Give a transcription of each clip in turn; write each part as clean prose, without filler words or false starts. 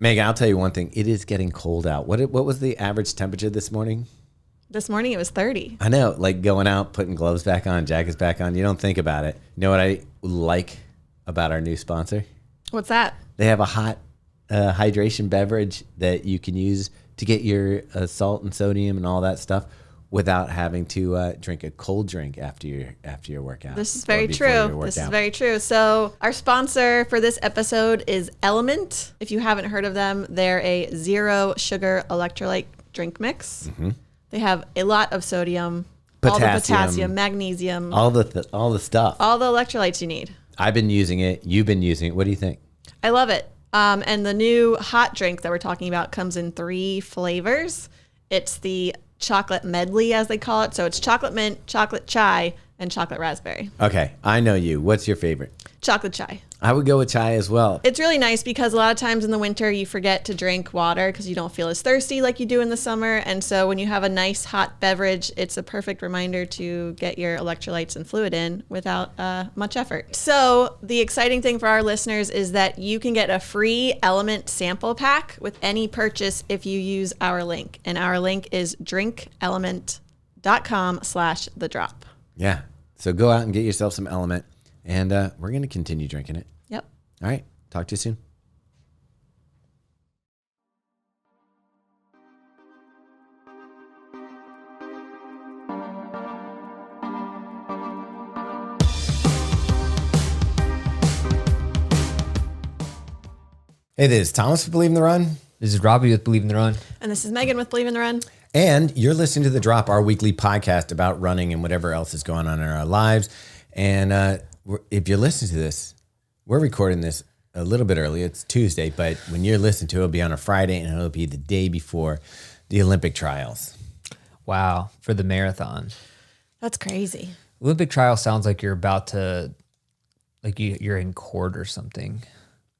Megan, I'll tell you one thing. It is getting cold out. What was the average temperature this morning? This morning it was 30. I know, like going out, putting gloves back on, jackets back on. You don't think about it. You know what I like about our new sponsor? What's that? They have a hot hydration beverage that you can use to get your salt and sodium and all that stuff without having to drink a cold drink after your workout. This is very true. This is very true. So our sponsor for this episode is Element. If you haven't heard of them, they're a 0 sugar electrolyte drink mix. Mm-hmm. They have a lot of sodium, all the potassium, magnesium, all the stuff, all the electrolytes you need. I've been using it. You've been using it. What do you think? I love it. And the new hot drink that we're talking about comes in 3 flavors. It's the chocolate medley, as they call it. So it's chocolate mint, chocolate chai, and chocolate raspberry. Okay, I know you. What's your favorite? Chocolate chai. I would go with chai as well. It's really nice because a lot of times in the winter you forget to drink water because you don't feel as thirsty like you do in the summer. And so when you have a nice hot beverage, it's a perfect reminder to get your electrolytes and fluid in without much effort. So the exciting thing for our listeners is that you can get a free Element sample pack with any purchase if you use our link. And our link is drinkelement.com/thedrop. Yeah. So go out and get yourself some Element, and we're going to continue drinking it. Yep. All right. Talk to you soon. Hey, this is Thomas with Believe in the Run. This is Robbie with Believe in the Run. And this is Megan with Believe in the Run. And you're listening to The Drop, our weekly podcast about running and whatever else is going on in our lives. And if you're listening to this, we're recording this a little bit early. It's Tuesday, but when you're listening to it, it'll be on a Friday, and it'll be the day before the Olympic trials. Wow, for the marathon. That's crazy. Olympic trial sounds like you're about to, like you're in court or something.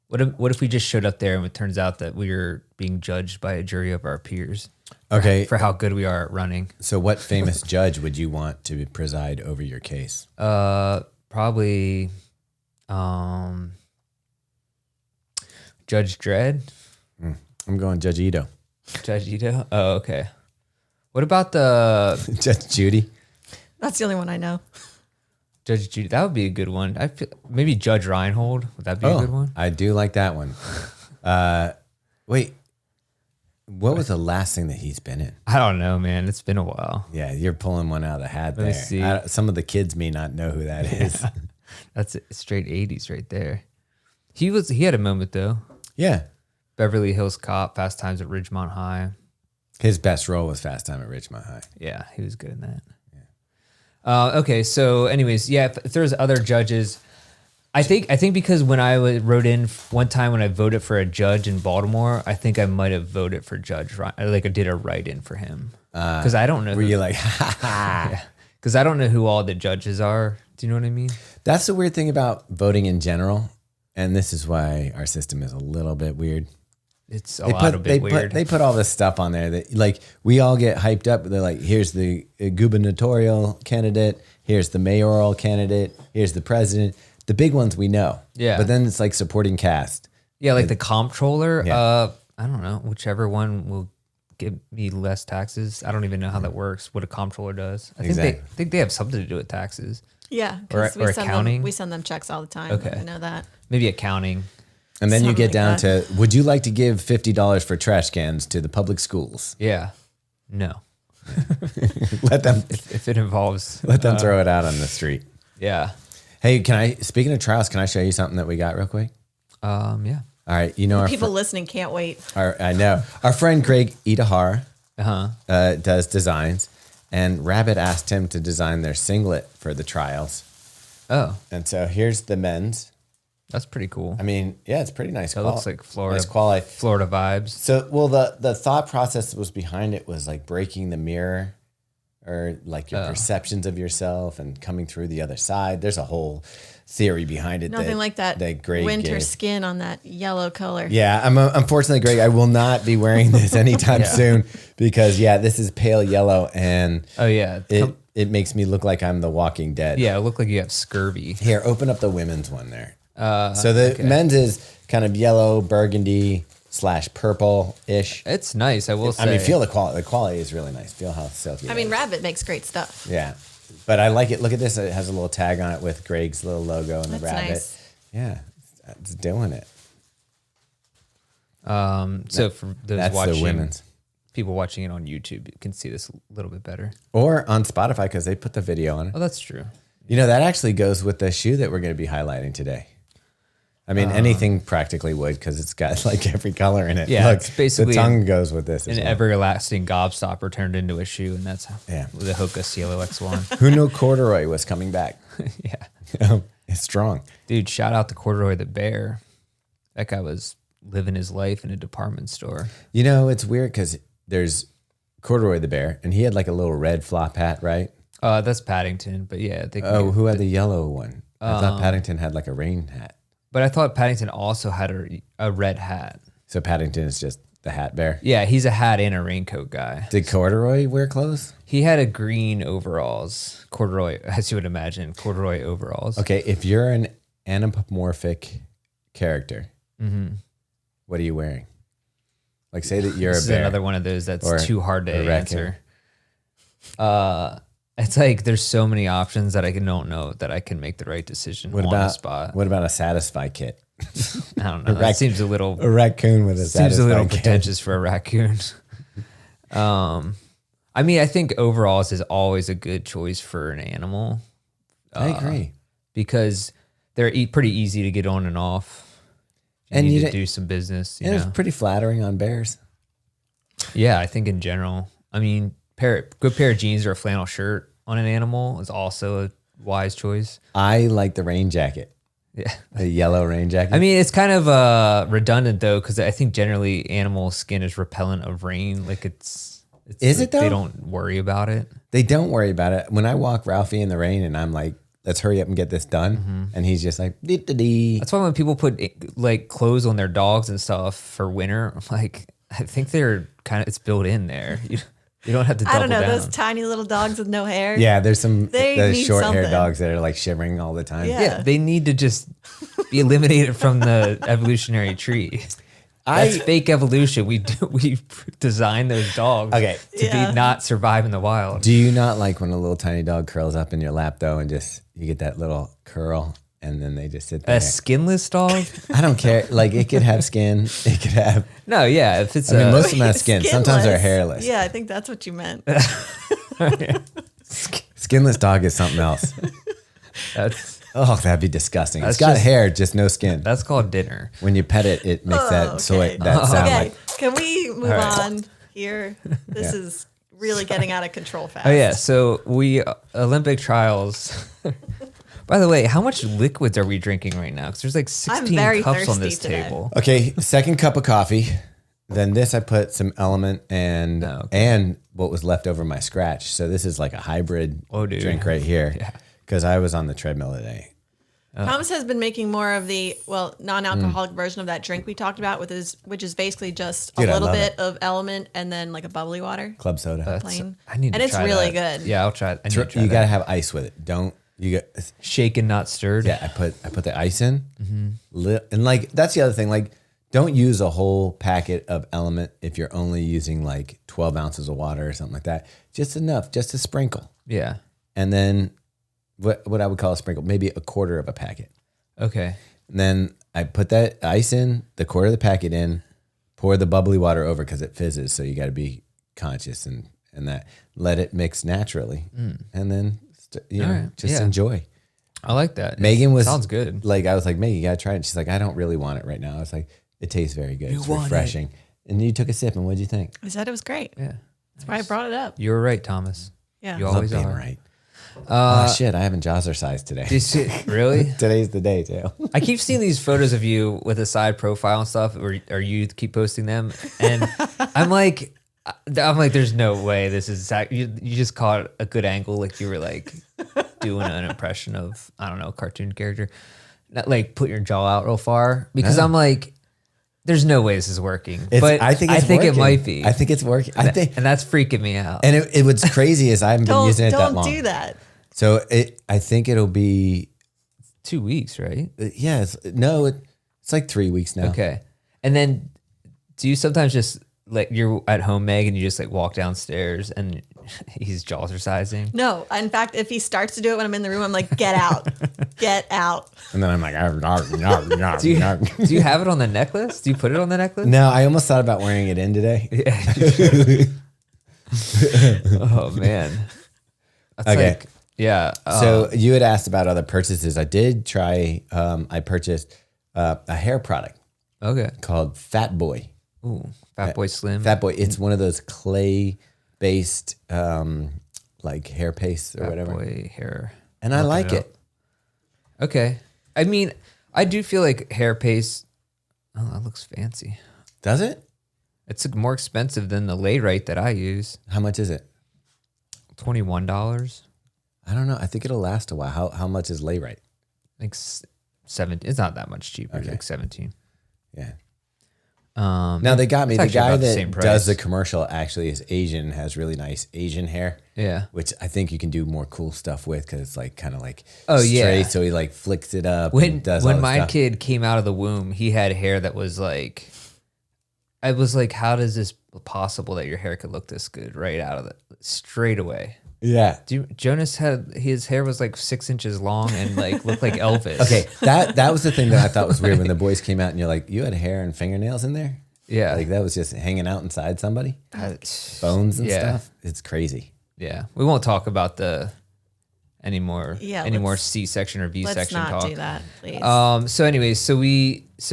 What if we just showed up there and it turns out that we were being judged by a jury of our peers? Okay. For how good we are at running. So what famous judge would you want to preside over your case? Probably Judge Dredd. I'm going Judge Ito. Judge Ito? Oh, okay. What about the... Judge Judy? That's the only one I know. Judge Judy. That would be a good one. I feel, maybe Judge Reinhold. Would that be a good one? I do like that one. Wait. What was the last thing that he's been in? I don't know, man. It's been a while. Yeah, you're pulling one out of the hat there. Let me see. Some of the kids may not know who that is. Yeah. That's straight 80s right there. He had a moment though. Yeah. Beverly Hills Cop, Fast Times at Ridgemont High. His best role was Fast Time at Ridgemont High. Yeah, he was good in that. Yeah. Okay, so anyways, yeah, if there's other judges, I think because when I wrote in one time when I voted for a judge in Baltimore, I think I might have voted for Judge Ryan. Like I did a write-in for him because I don't know. Were you like, ha ha? Yeah, because I don't know who all the judges are. Do you know what I mean? That's the weird thing about voting in general, and this is why our system is a little bit weird. It's a little bit weird. They put all this stuff on there that like we all get hyped up. They're like, here's the gubernatorial candidate, here's the mayoral candidate, here's the president. The big ones we know. Yeah. But then it's like supporting cast. Yeah, like the comptroller. Yeah. I don't know. Whichever one will give me less taxes. I don't even know how that works, what a comptroller does. I think they have something to do with taxes. Yeah. Or accounting. We send them checks all the time. Okay. I know that. Maybe accounting. And then you get down to, would you like to give $50 for trash cans to the public schools? Yeah. No. Let them. If it involves. Let them throw it out on the street. Yeah. Hey, speaking of trials, can I show you something that we got real quick? Yeah. All right. You know, people listening can't wait. I know. Our friend Greg Idahar does designs, and Rabbit asked him to design their singlet for the trials. Oh. And so here's the men's. That's pretty cool. I mean, yeah, it's pretty nice. It looks like Florida. Nice quality. Florida vibes. So, well, the thought process that was behind it was like breaking the mirror or like your perceptions of yourself and coming through the other side. There's a whole theory behind it. Nothing like that Greg winter gave. Skin on that yellow color. Yeah, unfortunately, Greg, I will not be wearing this anytime soon because, this is pale yellow and it makes me look like I'm the Walking Dead. Yeah, it look like you have scurvy. Here, open up the women's one there. So the men's is kind of yellow, burgundy, purple-ish. It's nice, I will say. I mean, feel the quality. The quality is really nice. Feel how silky. I mean, Rabbit makes great stuff. Yeah, but I like it. Look at this. It has a little tag on it with Greg's little logo and the That's rabbit. nice. Yeah, it's doing it. So for those That's watching, the women's. people watching it on YouTube, you can see this a little bit better. Or on Spotify because they put the video on it. Oh, that's true. You know, that actually goes with the shoe that we're going to be highlighting today. I mean, anything practically would because it's got like every color in it. Yeah, Look, it's basically the tongue goes with this. An As well. everlasting gobstopper turned into a shoe, and that's Yeah. the Hoka Cielo X1. Who knew corduroy was coming back? Yeah. It's strong. Dude, shout out to Corduroy the Bear. That guy was living his life in a department store. You know, it's weird because there's Corduroy the bear, and he had like a little red flop hat, right? That's Paddington, but yeah. Who had the yellow one? I thought Paddington had like a rain hat. But I thought Paddington also had a red hat. So Paddington is just the hat bear. Yeah, he's a hat and a raincoat guy. Did Corduroy wear clothes? He had a green overalls, corduroy, as you would imagine, corduroy overalls. Okay, if you're an anamorphic character, what are you wearing? Like, say that you're This a bear. is another one of those that's Or too hard to a raccoon. answer. It's like there's so many options that don't know that I can make the right decision What on the about spot. what about a Satisfy kit? I don't know. That seems a little raccoon with a Satisfy kit. pretentious for a raccoon. I mean, I think overalls is always a good choice for an animal I agree. because they're pretty easy to get on and off. You And need you to don't- do some business. You And know? it's pretty flattering on bears. Yeah, I think in general. I mean, good pair of jeans or a flannel shirt on an animal is also a wise choice. I like the rain jacket, Yeah. the yellow rain jacket. I mean, it's kind of redundant though, because I think generally animal skin is repellent of rain. Like it's Is like it though? They don't worry about it. they don't worry about it. When I walk Ralphie in the rain and I'm like, let's hurry up and get this done. And he's just like, dee-dee-dee. That's why when people put like clothes on their dogs and stuff for winter, I'm like, I think they're it's built in there. You don't have to double I don't know, down. those tiny little dogs with no hair. Yeah, there's some They those need short haired something. dogs that are like shivering all the time. Yeah. Yeah, they need to just be eliminated from the evolutionary tree. That's fake evolution. We designed those dogs Okay. to be not survive in the wild. Do you not like when a little tiny dog curls up in your lap though and just you get that little curl and then they just sit there? A skinless dog? I don't care. Like it could have skin. It could have. No, yeah. If it's I mean, a, most of them have skin. Sometimes they're hairless. Yeah, I think that's what you meant. Skinless dog is something else. that's Oh, that'd be disgusting. That's It's got just- hair, just no skin. that's called dinner. When you pet it, it makes that soy that sound Okay, like. can we move right. on here? This is really getting out of control fast. Oh yeah. So we Olympic trials. By the way, how much liquids are we drinking right now? Because there's like 16 very cups on thirsty this today. table. Okay, second cup of coffee. Then this I put some Element and okay. and what was left over my scratch. So this is like a hybrid Oh, dude. drink right here. Yeah. Because I was on the treadmill today. Thomas has been making more of the non-alcoholic version of that drink we talked about which is basically just Dude, a I little love bit it. of Element and then like a bubbly water. Club soda. Plain. I need to And it's try really that. good. Yeah, I'll try it. I need to try You that. gotta have ice with it. Don't you get Shaken, not stirred. yeah, I put the ice in. And like that's the other thing. Like don't use a whole packet of Element if you're only using like 12 ounces of water or something like that. Just enough, just a sprinkle. Yeah. And then what I would call a sprinkle, maybe a quarter of a packet. Okay. And then I put that ice in, the quarter of the packet in, pour the bubbly water over because it fizzes. So you got to be conscious and that. Let it mix naturally. And then, just Yeah. enjoy. I like that. Megan was sounds good. Like, I was like, Megan, you got to try it. She's like, I don't really want it right now. I was like, it tastes very good. It's want it. refreshing. And you took a sip and what'd you think? I said it was great. Yeah. That's why I brought it up. You were right, Thomas. Yeah. You Love always being are. right. Oh, shit. I haven't jazzercised today. Really? Today's the day, too. I keep seeing these photos of you with a side profile and stuff, or you keep posting them, and I'm like, there's no way this is you just caught a good angle, like you were like doing an impression of I don't know, a cartoon character, not like put your jaw out real far because I'm like, there's no way this is working, but I think it working. Might be. I think it's working. I think, and that's freaking me out. and it what's crazy is I haven't been using it that Don't long. do that. So I think it'll be 2 weeks, right? it's like 3 weeks now. Okay. And then Do you sometimes just like you're at home, Meg, and you just like walk downstairs and he's jazzercising? No, in fact, if he starts to do it when I'm in the room, I'm like, get out, get out. And then I'm like, Do you have it on the necklace? Do you put it on the necklace? no, I almost thought about wearing it in today. Yeah. Oh man. That's Okay. like, yeah. So you had asked about other purchases. I did try. I purchased a hair product okay. called Fat Boy. Ooh, Fat Boy Slim. Fat Boy. It's one of those clay-based like hair pastes or Fat whatever. Boy hair. And I like it up. it. Okay. I mean, I do feel like hair paste. Oh, that looks fancy. Does it? It's more expensive than the Layrite that I use. How much is it? $21. I don't know. I think it'll last a while. How much is Layrite? Like 17. It's not that much cheaper. It's Okay. like 17. Yeah. Now they got me. it's The actually guy about the same that price. does the commercial actually is Asian, has really nice Asian hair. Yeah. Which I think you can do more cool stuff with because it's like kind of like Oh, straight. yeah. So he like flicks it up. When and does all when this my stuff. kid came out of the womb, he had hair that was like, I was like, how does this possible that your hair could look this good right out of the straight away? Yeah. Jonas had his hair was like 6 inches long and like looked like Elvis. Okay, that was the thing that I thought was weird when the boys came out and you're like, you had hair and fingernails in there? Yeah. Like that was just hanging out inside somebody? That's- Bones and yeah. stuff? It's crazy. Yeah. We won't talk about any more let's- C-section or Let's B-section not talk. do that, please. So anyways, so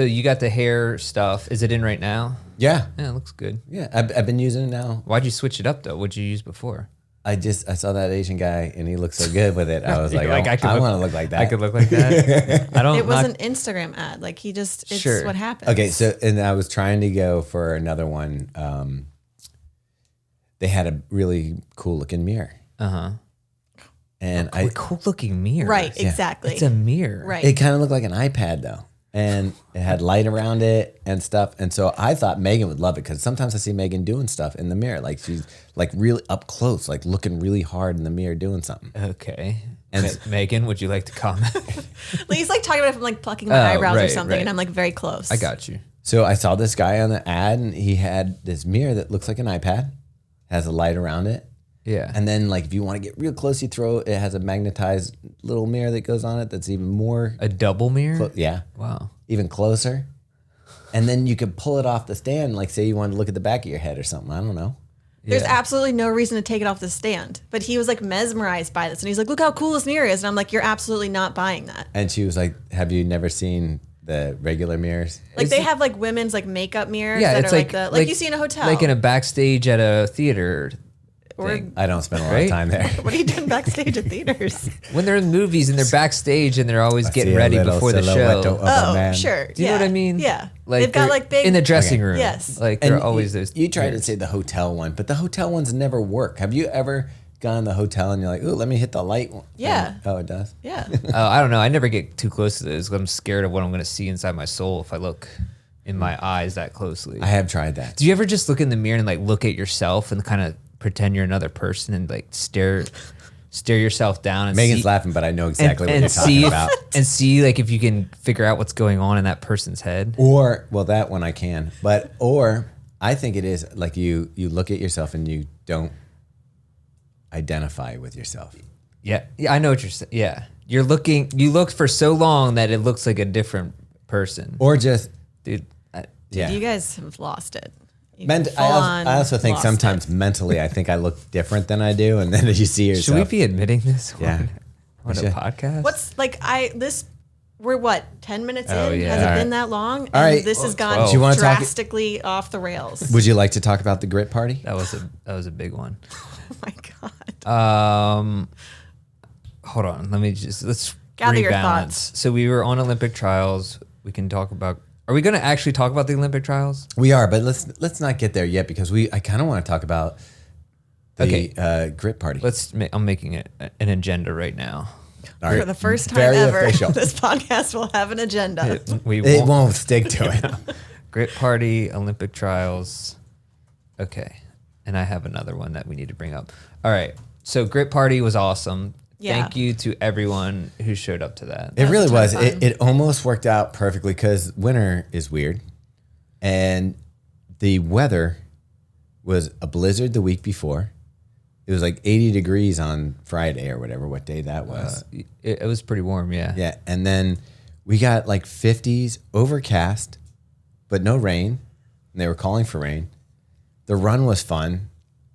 you got the hair stuff. Is it in right now? Yeah. Yeah, it looks good. Yeah. I've been using it now. Why'd you switch it up though? What'd you use before? I saw that Asian guy and he looked so good with it. I was like, Like, I want to look like that. I could look like that. I don't. It was not- an Instagram ad. Like it's Sure. what happened. Okay, so and I was trying to go for another one. They had a really cool looking mirror, Uh-huh. and A cool looking mirror. Right, exactly. It's a mirror. Right. it kind of looked like an iPad though, and it had light around it and stuff. And so I thought Megan would love it because sometimes I see Megan doing stuff in the mirror, like she's like really up close, like looking really hard in the mirror doing something. Okay. And- And Megan, would you like to comment? Like, he's like talking about if I'm like plucking my Oh, eyebrows or right, something, right. and I'm like very close. I got you. So I saw this guy on the ad, and he had this mirror that looks like an iPad, has a light around it. Yeah. And then, like, if you want to get real close, you throw it has a magnetized little mirror that goes on it that's even more, A double mirror? yeah, Wow. even closer. And then you could pull it off the stand, like, say you wanted to look at the back of your head or something. I don't know. There's Yeah. absolutely no reason to take it off the stand. But he was like mesmerized by this, and he's like, "Look how cool this mirror is." And I'm like, "You're absolutely not buying that." And she was like, "Have you never seen the regular mirrors?" Like Is they it- have like women's like makeup mirrors Yeah, that it's are like, like you see in a hotel. Like in a backstage at a theater. or thing. I don't spend a lot Right? of time there. what are you doing backstage at theaters? When they're in movies and they're backstage and they're always See getting a ready little before the silhouette show. of a Oh, man. sure. Do you know what I mean? Yeah. Like They've got they're like big in the dressing Okay. room. Yes. Like And there are always those. you tried to mirrors. say the hotel one, but the hotel ones never work. Have you ever gone in the hotel and you're like, "Ooh, let me hit the light one"? Yeah. Oh, it does. Yeah. I don't know. I never get too close to those. 'Cause I'm scared of what I'm going to see inside my soul if I look in my eyes that closely. I have tried that. Do you ever just look in the mirror and like look at yourself and kind of pretend you're another person and like stare yourself down and Megan's see, laughing, but I know exactly what you're talking see about. and see like if you can figure out what's going on in that person's head. Or, well, that one I can, but or I think it is like you look at yourself and you don't identify with yourself. Yeah, I know what you're saying. Yeah, you look for so long that it looks like a different person. Or just, Dude, yeah. You guys have lost it. You I also think lost sometimes it. mentally I think I look different than I do, and then you see yourself. should we be admitting this? Yeah. on We a should. podcast. What's like we're what 10 minutes Oh, in? yeah. Has it All been right. that long? All right. This has gone 12. Do you wanna talk- drastically off the rails. Would you like to talk about the grit party? That was a big one. Oh my god. Hold on. Let's Gather your rebalance. thoughts. So we were on Olympic trials. We can talk about. Are we going to actually talk about the Olympic trials? We are, but let's not get there yet because I kind of want to talk about the Okay. grit party. I'm making it an agenda right now. All right. For the first time Very ever, official. this podcast will have an agenda. It won't stick to it. Grit party, Olympic trials. Okay. And I have another one that we need to bring up. All right. So grit party was awesome. Yeah. Thank you to everyone who showed up to that. It really a ton was. of fun. It almost worked out perfectly because winter is weird, and the weather was a blizzard the week before. It was like 80 degrees on Friday or whatever, what day that was. It was pretty warm, yeah. Yeah. And then we got like 50s, overcast, but no rain. And they were calling for rain. The run was fun.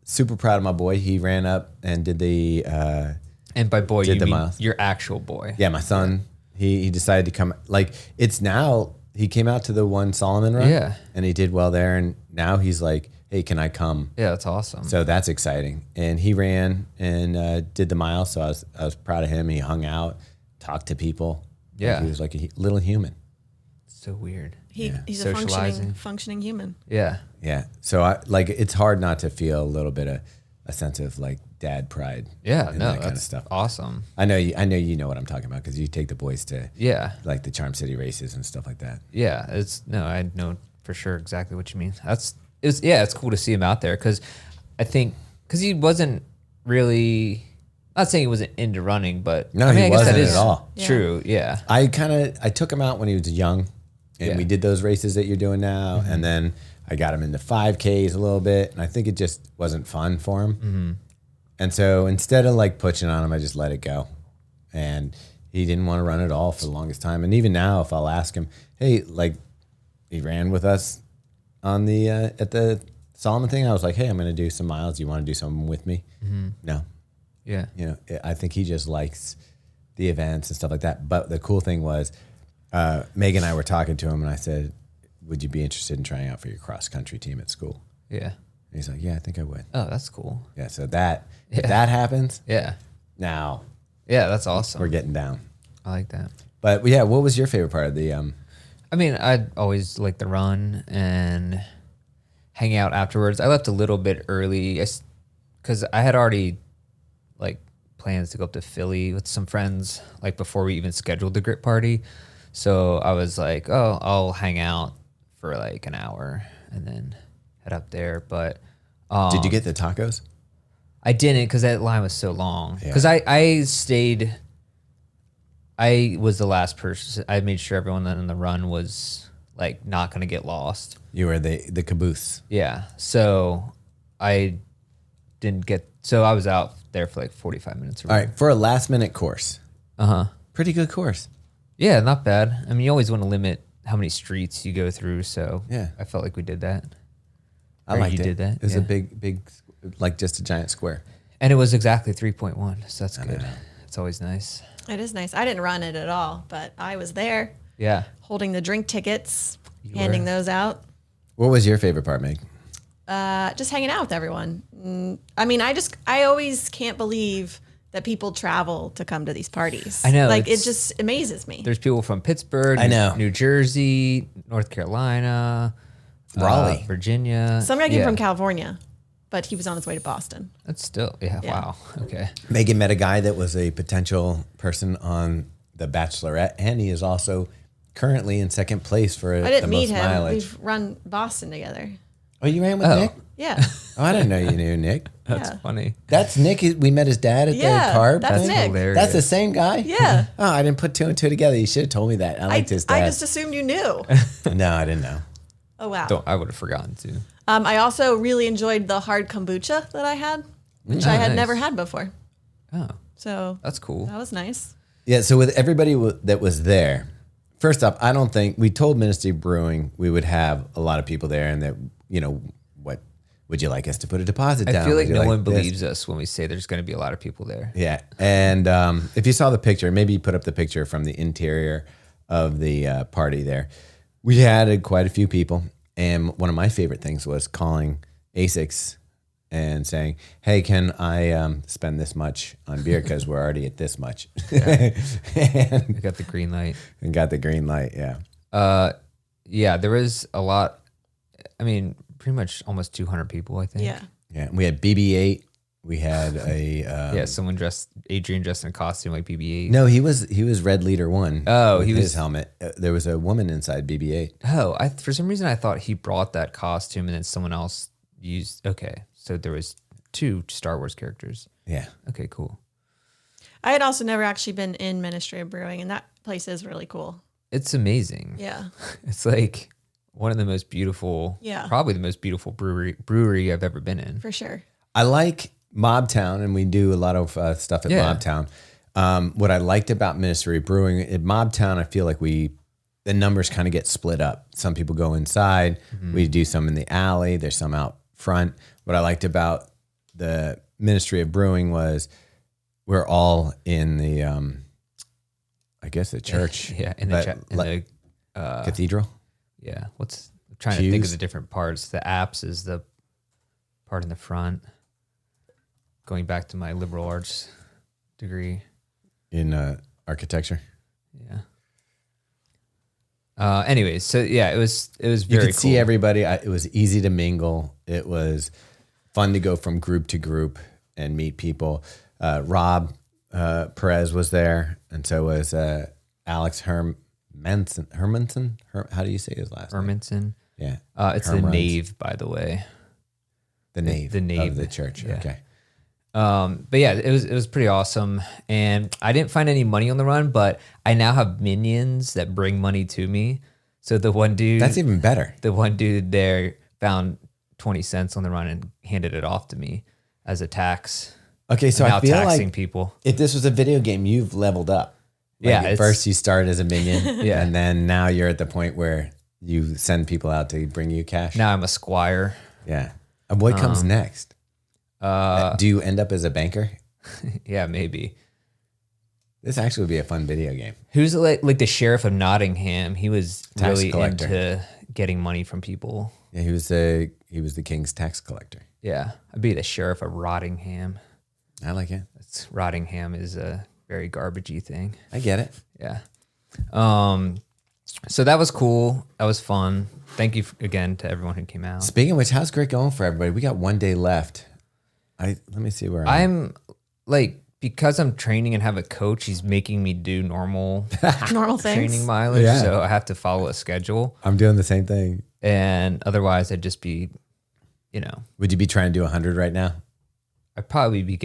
Super proud of my boy. He ran up and did the and by boy, you mean miles. your actual boy. Yeah, my son. He decided to come. Like, it's now, he came out to the one Solomon run. Yeah. And he did well there. And now he's like, hey, can I come? Yeah, that's awesome. So that's exciting. And he ran and did the mile. So I was proud of him. He hung out, talked to people. Yeah. Like he was like a little human. So weird. He's a Socializing. functioning human. Yeah. Yeah. So it's hard not to feel a little bit of a sense of like dad pride. Yeah, and no, that kind of that's stuff. awesome. I know you know what I'm talking about because you take the boys to Yeah. like the Charm City races and stuff like that. Yeah, I know for sure exactly what you mean. It's cool to see him out there because he wasn't really, not saying he wasn't into running, but No, I mean, he I guess wasn't that is at all. true. Yeah. I took him out when he was young and Yeah. we did those races that you're doing now. And then I got him into 5Ks a little bit and I think it just wasn't fun for him. Mm-hmm. And so instead of like pushing on him, I just let it go. And he didn't want to run at all for the longest time. And even now, if I'll ask him, hey, like he ran with us on the, at the Solomon thing. I was like, hey, I'm going to do some miles. Do you want to do something with me? Mm-hmm. No. Yeah. You know, I think he just likes the events and stuff like that. But the cool thing was, Megan and I were talking to him, and I said, "Would you be interested in trying out for your cross country team at school?" Yeah. And he's like, "Yeah, I think I would." Oh, that's cool. Yeah. So if that happens, Yeah. now Yeah, that's awesome. we're getting down. I like that. But yeah, what was your favorite part of the? I mean, I'd always like the run and hang out afterwards. I left a little bit early because I had already like plans to go up to Philly with some friends like before we even scheduled the grit party. So I was like, oh, I'll hang out for like an hour and then head up there. But Did you get the tacos? I didn't because that line was so long. Yeah. Because I stayed. I was the last person. I made sure everyone on the run was like not going to get lost. You were the caboose. Yeah. So I didn't get. So I was out there for like 45 minutes. Or All right, for a last minute course. Uh-huh. Pretty good course. Yeah, not bad. I mean, you always want to limit how many streets you go through. So Yeah. I felt like we did that. I Or liked you it. did that, It was yeah. a big, like just a giant square. And it was exactly 3.1. So that's good. know. It's always nice. It is nice. I didn't run it at all, but I was there Yeah. holding the drink tickets, You handing were. those out. What was your favorite part, Meg? Just hanging out with everyone. I mean, I always can't believe that people travel to come to these parties. I know, Like, it it's- just amazes me. There's people from Pittsburgh, I know. New Jersey, North Carolina, Raleigh. Virginia. Some guy came Yeah. from California, but he was on his way to Boston. That's still, yeah, Yeah. wow. Okay. Megan met a guy that was a potential person on The Bachelorette, and he is also currently in second place for I the didn't meet most him. mileage. We've run Boston together. Oh, you ran with Oh. Nick? Yeah. Oh, I didn't know you knew Nick. That's Yeah. funny. That's Nick. We met his dad at Yeah, the carb. that's thing? Nick. Hilarious. That's the same guy? Yeah. Oh, I didn't put two and two together. You should have told me that. I liked his dad. I just assumed you knew. No, I didn't know. Oh, wow. I would have forgotten to. I also really enjoyed the hard kombucha that I had, which I had nice. never had before. Oh, So that's cool. that was nice. Yeah, so with everybody that was there, first off, I don't think we told Ministry Brewing we would have a lot of people there and that, what would you like us to put a deposit down? I feel like Would you no one this? believes us when we say there's going to be a lot of people there. Yeah, and if you saw the picture, maybe you put up the picture from the interior of the party there. We had quite a few people, and one of my favorite things was calling ASICS and saying, hey, can I spend this much on beer because we're already at this much? I got the green light. And got the green light, yeah. Yeah, there was a lot. I mean, pretty much almost 200 people, I think. Yeah. Yeah, we had BB-8. We had a Yeah, Adrian dressed in a costume like BB-8. no. He was Red Leader 1. Oh, with he his was- helmet. There was a woman inside BB-8. Oh, for some reason I thought he brought that costume and then someone else used. Okay, so there was 2 Star Wars characters. Yeah, Okay, cool. I had also never actually been in Ministry of Brewing, and that place is really cool. It's amazing. Yeah. It's like one of the most beautiful, Yeah. probably the most beautiful brewery I've ever been in. For sure. I like Mobtown, and we do a lot of stuff at Mobtown. What I liked about Ministry Brewing at Mobtown, I feel like the numbers kind of get split up. Some people go inside. We do some in the alley. There's some out front. What I liked about the Ministry of Brewing was we're all in the, I guess the church. Yeah, in the cathedral. Yeah, I'm trying to think of the different parts. The apse is the part in the front. Going back to my liberal arts degree In architecture. Yeah. Anyways, so yeah, it was very You could cool. see everybody. It was easy to mingle. It was fun to go from group to group and meet people. Rob Perez was there, and so was Alex Hermanson. How do you say his last name? Hermanson. Yeah. It's the nave, by the way. The nave. The nave of the church. Yeah. Okay. But yeah, it was pretty awesome. And I didn't find any money on the run, but I now have minions that bring money to me. So the one dude, That's even better. the one dude there found 20 cents on the run and handed it off to me as a tax. Okay, so I'm now I feel taxing like people. if this was a video game, you've leveled up. Like Yeah, at it's- first you started as a minion, Yeah. and then now you're at the point where you send people out to bring you cash. Now I'm a squire. Yeah. And what comes next? Do you end up as a banker? Yeah, maybe. This actually would be a fun video game. Who's like the sheriff of Nottingham? He was Tax really collector. into getting money from people. Yeah, he was the king's tax collector. Yeah, I'd be the sheriff of Rottingham. I like it. Rottingham is a very garbagey thing. I get it. Yeah. So that was cool. That was fun. Thank you again to everyone who came out. Speaking of which, how's grit going for everybody? We got one day left. Let me see where I'm like, because I'm training and have a coach, he's making me do normal Normal things. training mileage. Yeah. So I have to follow a schedule. I'm doing the same thing. And otherwise I'd just be, Would you be trying to do 100 right now? I'd probably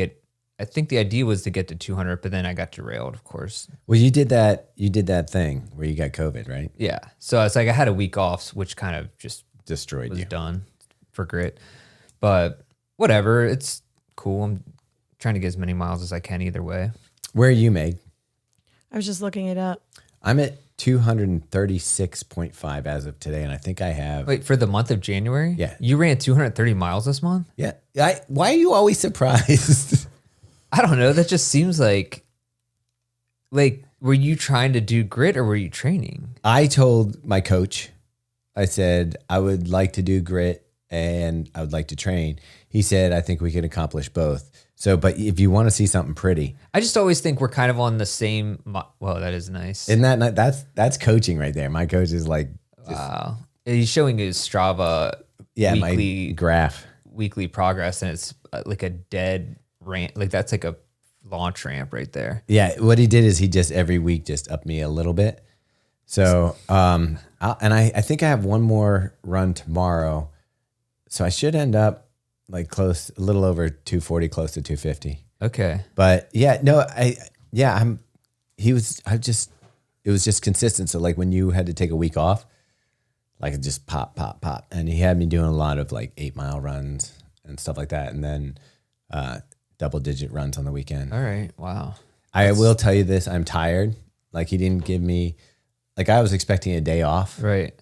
I think the idea was to get to 200, but then I got derailed, of course. Well, you did that thing where you got COVID, right? Yeah. So it's like I had a week off, which kind of just Destroyed was you. done for grit. But whatever, it's cool. I'm trying to get as many miles as I can either way. Where are you, Meg? I was just looking it up. I'm at 236.5 as of today, and I think I have. Wait, for the month of January? Yeah. You ran 230 miles this month? Yeah. Why are you always surprised? I don't know. That just seems like were you trying to do grit or were you training? I told my coach, I said, I would like to do grit and I would like to train. He said, I think we can accomplish both. So, but if you want to see something pretty, I just always think we're kind of on the same. Well, that is nice. isn't that that's coaching right there? My coach is like, Wow. He's showing his Strava my weekly graph. weekly progress, and it's like a dead ramp. Like that's like a launch ramp right there. Yeah, what he did is he just every week just upped me a little bit. So, I think I have one more run tomorrow, so I should end up like close, a little over 240, close to 250. Okay. But yeah, no, it was just consistent. So like when you had to take a week off, like it just pop, pop, pop. And he had me doing a lot of like 8-mile runs and stuff like that. And then, double-digit runs on the weekend. All right. Wow. I will tell you this: I'm tired. Like he didn't give me, like I was expecting a day off, Right.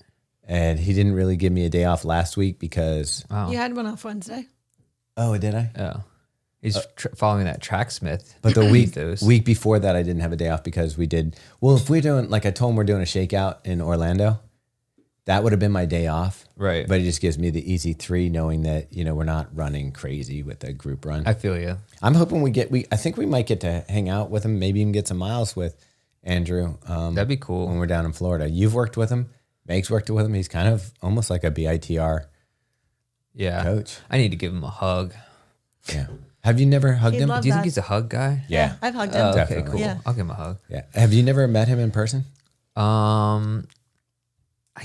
and he didn't really give me a day off last week because. Wow. You had one off Wednesday. Oh, did I? Oh. He's following that Tracksmith. But the ethos. week before that, I didn't have a day off because we did. Well, if we're doing, like I told him, we're doing a shakeout in Orlando, that would have been my day off. Right. But it just gives me the easy 3, knowing that we're not running crazy with a group run. I feel you. I'm hoping I think we might get to hang out with him, maybe even get some miles with Andrew. That'd be cool. When we're down in Florida. You've worked with him. Meg's worked with him. He's kind of almost like a BITR Yeah. coach. I need to give him a hug. Yeah. Have you never hugged He'd him? Do love you that. think he's a hug guy? Yeah. I've hugged him. Oh, okay, Definitely. cool. Yeah. I'll give him a hug. Yeah. Have you never met him in person? I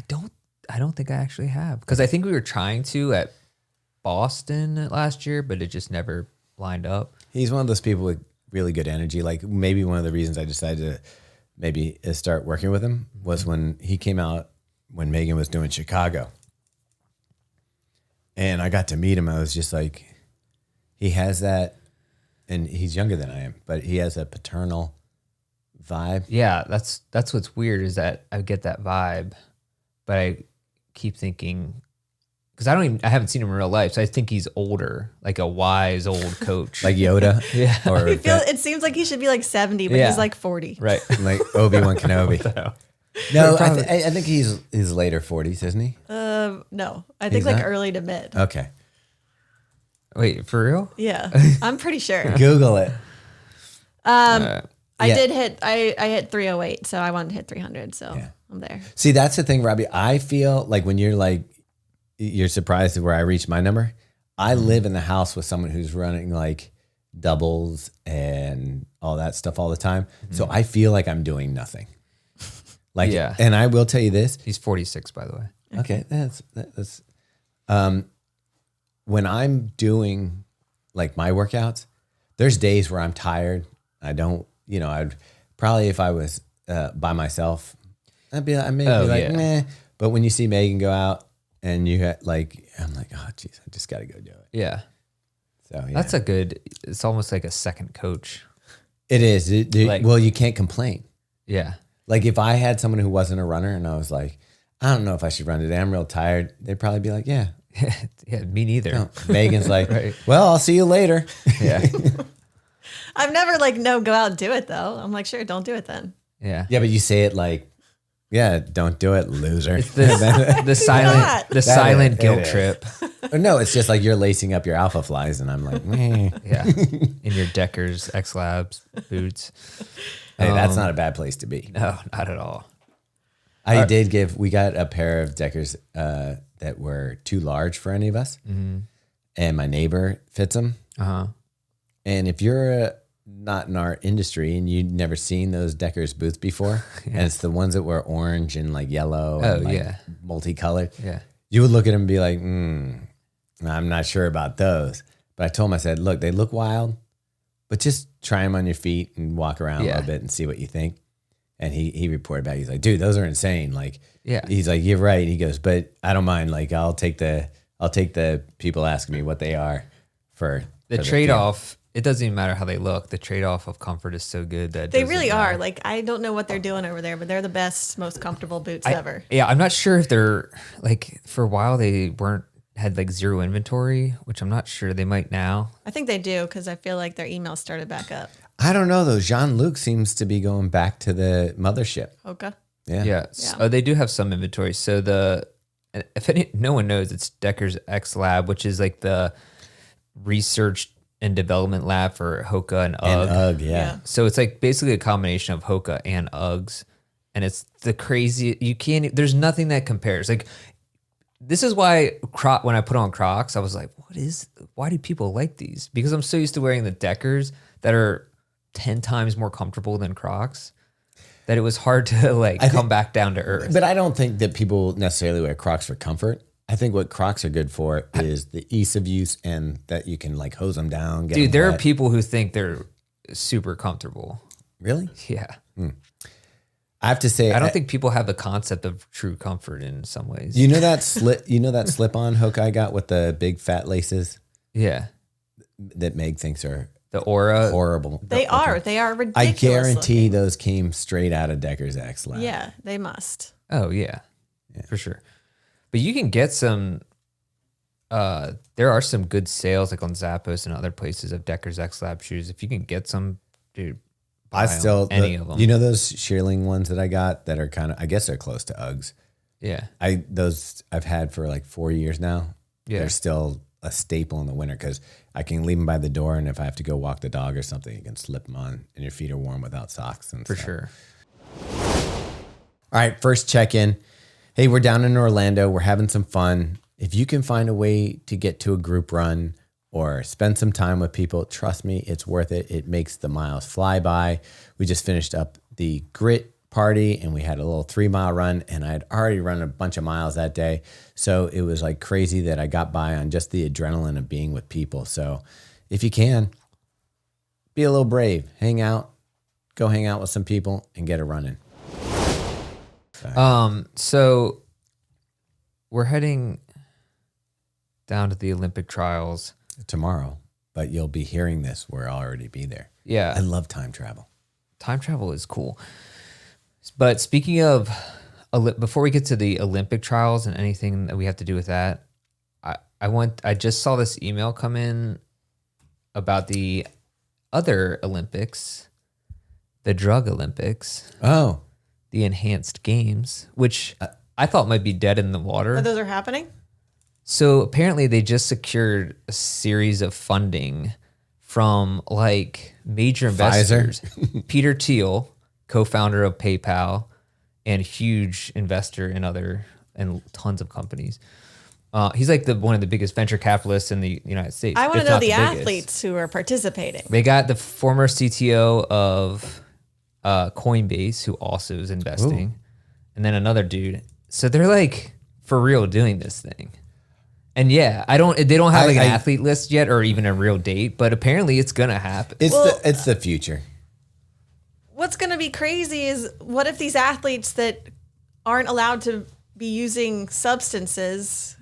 don't think I actually have, because I think we were trying to at Boston last year, but it just never lined up. He's one of those people with really good energy. Like maybe one of the reasons I decided to maybe start working with him was when he came out when Megan was doing Chicago. And I got to meet him. I was just like, he has that, and he's younger than I am, but he has a paternal vibe. Yeah, that's what's weird is that I get that vibe, but I keep thinking because I haven't seen him in real life, so I think he's older, like a wise old coach, Like Yoda. yeah, Or It seems like he should be like 70, but Yeah. he's like 40. right. like Obi-Wan Kenobi. No, I think he's later 40s, isn't he? No, I think He's like not? early to mid. Okay. Wait, for real? Yeah, I'm pretty sure. Google it. I Yeah. did hit. I hit 308, so I wanted to hit 300. So Yeah. I'm there. See, that's the thing, Robbie. I feel like when you're surprised at where I reached my number. I live in the house with someone who's running like doubles and all that stuff all the time. So I feel like I'm doing nothing. Like, Yeah. And I will tell you this. He's 46, by the way. Okay, that's when I'm doing like my workouts, there's days where I'm tired. I don't, I'd probably if I was by myself, I'd be like, yeah. meh. But when you see Megan go out and you I'm like, oh geez, I just got to go do it. Yeah. So yeah, That's it's almost like a second coach. it is. Like- Well, you can't complain. Yeah. Like if I had someone who wasn't a runner and I was like, I don't know if I should run today, I'm real tired. They'd probably be like, yeah. Yeah, me neither. No. Megan's like, Right. well, I'll see you later. Yeah. I've never like no go out and do it though. I'm like sure, don't do it then. Yeah. Yeah, but you say it like, yeah, don't do it, loser. The silent not? silent It guilt is. trip. Or no, it's just like you're lacing up your alpha flies, and I'm like, meh. Yeah. In your Deckers X Labs boots. Hey, that's not a bad place to be. No, not at all. We got a pair of Deckers that were too large for any of us, and my neighbor fits them. Uh-huh. And if you're not in our industry and you've never seen those Deckers boots before, and it's the ones that were orange and like yellow and like yeah. multicolored, Yeah. you would look at them and be like, I'm not sure about those. But I told him, I said, look, they look wild, but just try them on your feet and walk around a Yeah. little bit and see what you think. And he reported back. He's like, dude, those are insane. Like, Yeah. he's like, you're right. He goes, but I don't mind. Like, I'll take the people asking me what they are for The for trade-off, it doesn't even matter how they look. The trade-off of comfort is so good that it They doesn't really matter. are. Like I don't know what they're doing over there, but they're the best, most comfortable boots ever. Yeah, I'm not sure if they're like for a while they had like zero inventory, which I'm not sure they might now. I think they do because I feel like their email started back up. I don't know though. Jean-Luc seems to be going back to the mothership. Hoka. Yeah. Yeah. So they do have some inventory. So no one knows, it's Deckers X Lab, which is like the research and development lab for Hoka and UGG. And UGG, yeah. So it's like basically a combination of Hoka and Uggs. And it's the crazy, there's nothing that compares. Like, this is why when I put on Crocs, I was like, why do people like these? Because I'm so used to wearing the Deckers that are 10 times more comfortable than Crocs that it was hard to come back down to earth. But I don't think that people necessarily wear Crocs for comfort. I think what Crocs are good for is the ease of use and that you can like hose them down. Get Dude, them there are wet. people who think they're super comfortable. Really? Yeah. I have to say, I don't think people have the concept of true comfort in some ways. you know that slip-on Hoka I got with the big fat laces Yeah. that Meg thinks are The Aura. horrible. They are. They are I ridiculous. guarantee looking. those came straight out of Deckers X Lab. Yeah, they must. Oh, yeah. For sure. But you can get some, there are some good sales like on Zappos and other places of Deckers X Lab shoes. If you can get some, dude, buy any of them. You know those shearling ones that I got that are kind of, I guess they're close to Uggs. Yeah. I've had for like 4 years now. Yeah. They're still a staple in the winter because I can leave them by the door, and if I have to go walk the dog or something, you can slip them on, and your feet are warm without socks and For stuff. sure. All right, first check-in. Hey, we're down in Orlando. We're having some fun. If you can find a way to get to a group run or spend some time with people, trust me, it's worth it. It makes the miles fly by. We just finished up the grit party and we had a little 3-mile run, and I had already run a bunch of miles that day. So it was like crazy that I got by on just the adrenaline of being with people. So if you can, be a little brave, go hang out with some people and get a run in. So we're heading down to the Olympic trials tomorrow, but you'll be hearing this. We'll already be there. Yeah. I love time travel. Time travel is cool. But speaking of, before we get to the Olympic trials and anything that we have to do with that, I just saw this email come in about the other Olympics, the drug Olympics, Oh, the enhanced games, which I thought might be dead in the water. Oh, those are happening? So apparently they just secured a series of funding from like major investors. Peter Thiel, co-founder of PayPal and huge investor in tons of companies. He's like one of the biggest venture capitalists in the United States. I want if to know not the biggest. athletes who are participating. They got the former CTO of Coinbase, who also is investing, and then another dude. So they're like for real doing this thing. And yeah, they don't have like an athlete list yet or even a real date, but apparently it's gonna happen. it's the future. What's going to be crazy is what if these athletes that aren't allowed to be using substances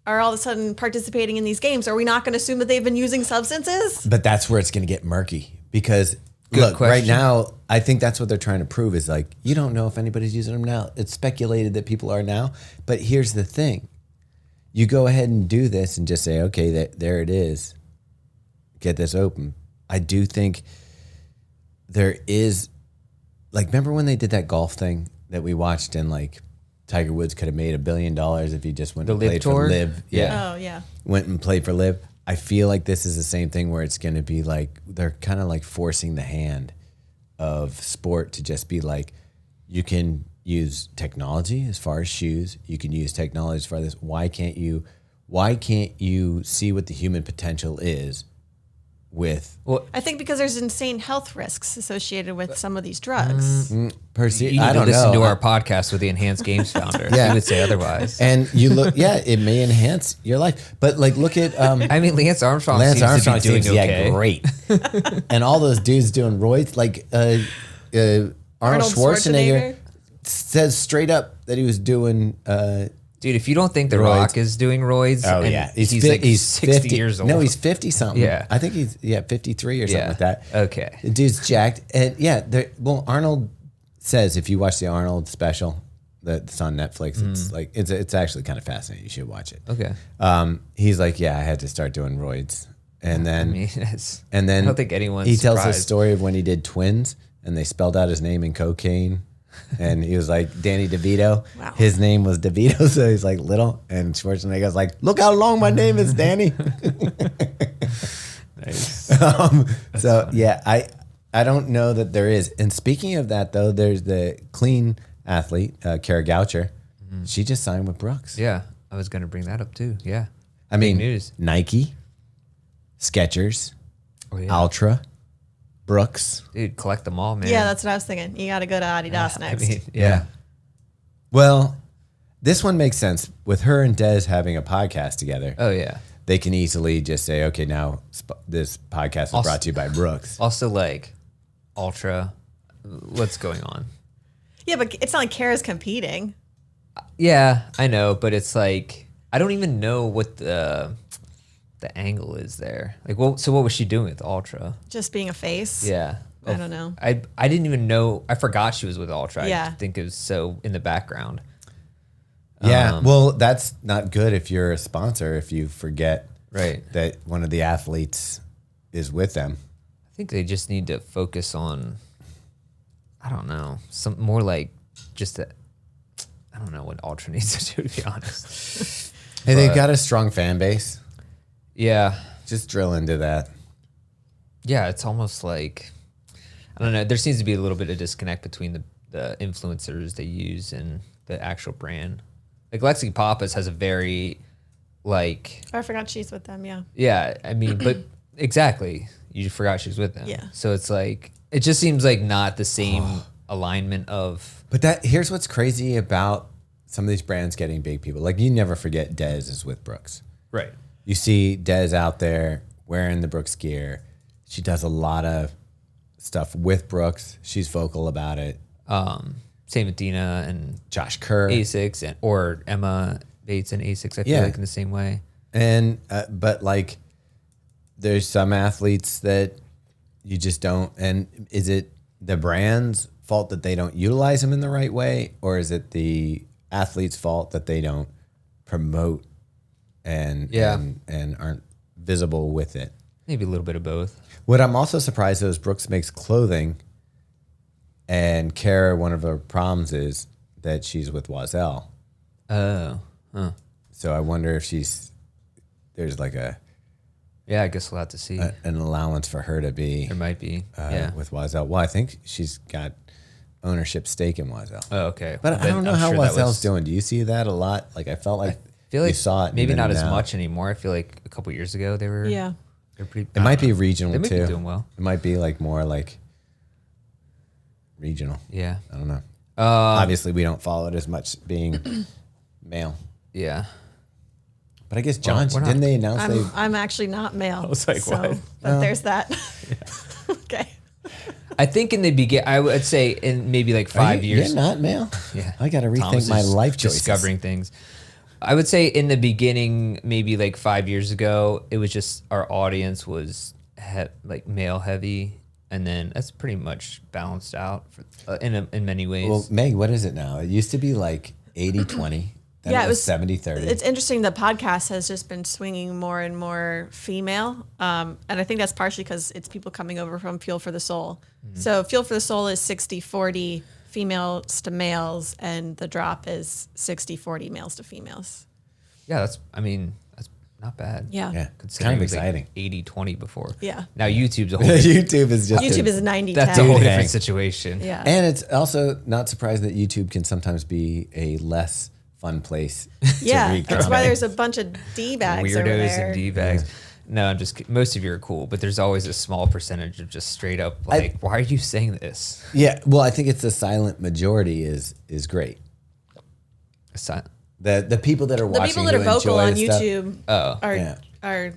are all of a sudden participating in these games? Are we not going to assume that they've been using substances? But that's where it's going to get murky because Good look, right question. now, I think that's what they're trying to prove is like, you don't know if anybody's using them now. It's speculated that people are now, but here's the thing. You go ahead and do this and just say, okay, there it is. Get this open. I do think there is, like, remember when they did that golf thing that we watched and like Tiger Woods could have made $1 billion if he just went and played for Live. Oh, yeah. Went and played for Live. I feel like this is the same thing where it's going to be like, they're kind of like forcing the hand of sport to just be like, you can use technology as far as shoes. You can use technology as far as this. Why can't you see what the human potential is with I think because there's insane health risks associated with some of these drugs. You I need don't to listen know. to our podcast with the Enhanced Games founder. Yeah. He would say otherwise. And you look, yeah, it may enhance your life, but like, look at, I mean, Lance Armstrong seems to be doing okay. great. And all those dudes doing roids, like Arnold Schwarzenegger says straight up that he was doing. Dude, if you don't think The Roids. Rock is doing roids, and he's like 60 50 years old. No, he's 50 something. Yeah. I think he's 53 or something like that. Okay. The dude's jacked, and yeah, Arnold says if you watch the Arnold special that's on Netflix, it's like it's actually kind of fascinating. You should watch it. Okay. He's like, yeah, I had to start doing roids, and then I mean, I don't think anyone's he tells a surprised. story of when he did Twins, and they spelled out his name in cocaine. And he was like Danny DeVito. Wow. His name was DeVito, so he's like little. And Schwarzenegger's like, look how long my name is, Danny. Nice. So funny. yeah, I don't know that there is. And speaking of that, though, there's the clean athlete, Kara Goucher. She just signed with Brooks. Yeah, I was going to bring that up too. Yeah. I mean, news. Nike, Skechers, Oh, yeah. Ultra, Brooks. Dude, collect them all, man. Yeah, that's what I was thinking. You got to go to Adidas next. I mean, yeah. Well, this one makes sense with her and Des having a podcast together. Oh, yeah. They can easily just say, okay, now this podcast is brought to you by Brooks. Also, like, Ultra, what's going on? Yeah, but it's not like Kara's competing. Yeah, I know, but it's like, I don't even know what the angle is there. Like, so what was she doing with Ultra? Just being a face. Yeah. I don't know. I didn't even know. I forgot she was with Ultra. Yeah. I think it was so in the background. Yeah, well, that's not good if you're a sponsor, if you forget Right. that one of the athletes is with them. I think they just need to focus on, I don't know, some more like just that. I don't know what Ultra needs to do, to be honest. Hey, they've got a strong fan base. Yeah. Just drill into that. Yeah, it's almost like, I don't know, there seems to be a little bit of disconnect between the influencers they use and the actual brand. Like Lexi Pappas has a very, like... I forgot she's with them, yeah. Yeah, I mean, but exactly. You forgot she was with them. Yeah. So it's like, it just seems like not the same alignment of... But here's what's crazy about some of these brands getting big people. Like, you never forget Dez is with Brooks. Right. You see Dez out there wearing the Brooks gear. She does a lot of stuff with Brooks. She's vocal about it. Same with Dina and Josh Kerr. Asics or Emma. Bates and Asics. I feel like in the same way. And but like, there's some athletes that you just don't. And is it the brand's fault that they don't utilize them in the right way, or is it the athlete's fault that they don't promote and aren't visible with it? Maybe a little bit of both. What I'm also surprised though is Brooks makes clothing, and Kara, one of her problems is that she's with Oiselle. Oh, huh. So I wonder if there's like I guess we'll have to see. an allowance for her to be There might be. with Oiselle. Well, I think she's got ownership stake in Oiselle. Oh, okay. But I don't know how Oiselle's doing. Do you see that a lot? Like I felt like you saw it. Maybe even not as now. much anymore. I feel like a couple years ago they were. Yeah. They're pretty. It might be regional They might too. be doing well. It might be like more like regional. Yeah. I don't know. Obviously, we don't follow it as much being male. Yeah. But I guess John, we're not- didn't they announce I'm actually not male. I was like, what? But there's that. Okay. I think in the I would say in maybe like 5 years. You're not male? Yeah. I got to rethink Thomas my is life choices. discovering things. I would say in the beginning, maybe like 5 years ago, it was just our audience was like male heavy, and then that's pretty much balanced out in many ways. Well, Meg, what is it now? It used to be like 80-20. Then Yeah, it it was was 70-30. It's interesting. The podcast has just been swinging more and more female, and I think that's partially because it's people coming over from Fuel for the Soul. Mm-hmm. So Fuel for the Soul is 60-40 females to males, and the drop is 60-40 males to females. Yeah, that's not bad. Yeah. Yeah, it's Considering kind of it was exciting. Like 80-20 before. Yeah. Now YouTube's a whole YouTube is just YouTube is 90-10. that's a whole Dang. different situation. Yeah. And it's also not surprising that YouTube can sometimes be a less fun place. Yeah. to read That's why comments. there's a bunch of D-bags over Weirdos there. and D-bags. No, I'm just kidding. Most of you are cool, but there's always a small percentage of just straight up like, why are you saying this? Yeah, well, I think it's the silent majority is great. The people that are The watching, people that are who vocal enjoy on the stuff- YouTube Yeah. are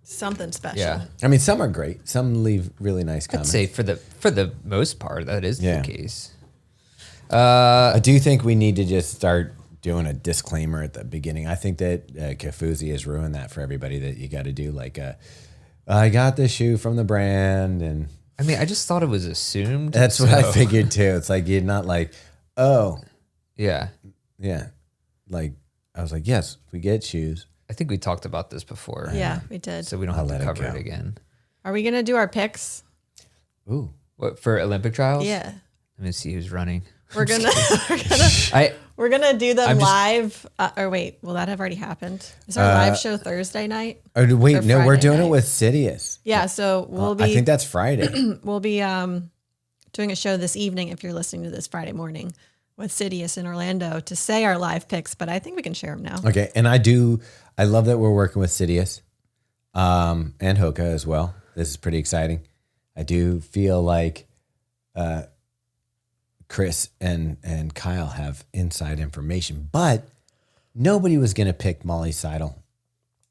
something special. Yeah. I mean, some are great. Some leave really nice I'd comments. say for the most part, that is Yeah. the case. I do think we need to just start doing a disclaimer at the beginning. I think that Kafuzi has ruined that for everybody, that you got to do like I got this shoe from the brand, and I mean, I just thought it was assumed. that's what I so- figured too. It's like you're not like, oh, Yeah. yeah. Like I was like, yes, we get shoes. I think we talked about this before. Yeah, we did. So we don't I'll have let to it cover go. it again. Are we gonna do our picks? Ooh. What, for Olympic trials? Yeah. Let me see who's running. We're gonna I we're gonna do them I'm just- live. Or wait, will that have already happened? Is our live show Thursday night? Oh, wait, Or no, we're Friday doing night. it with Sidious. Yeah, so we'll be I think that's Friday. we'll be doing a show this evening if you're listening to this Friday morning with Sidious in Orlando to say our live picks, but I think we can share them now. Okay, and I love that we're working with Sidious and Hoka as well. This is pretty exciting. I do feel like Chris and Kyle have inside information, but nobody was going to pick Molly Seidel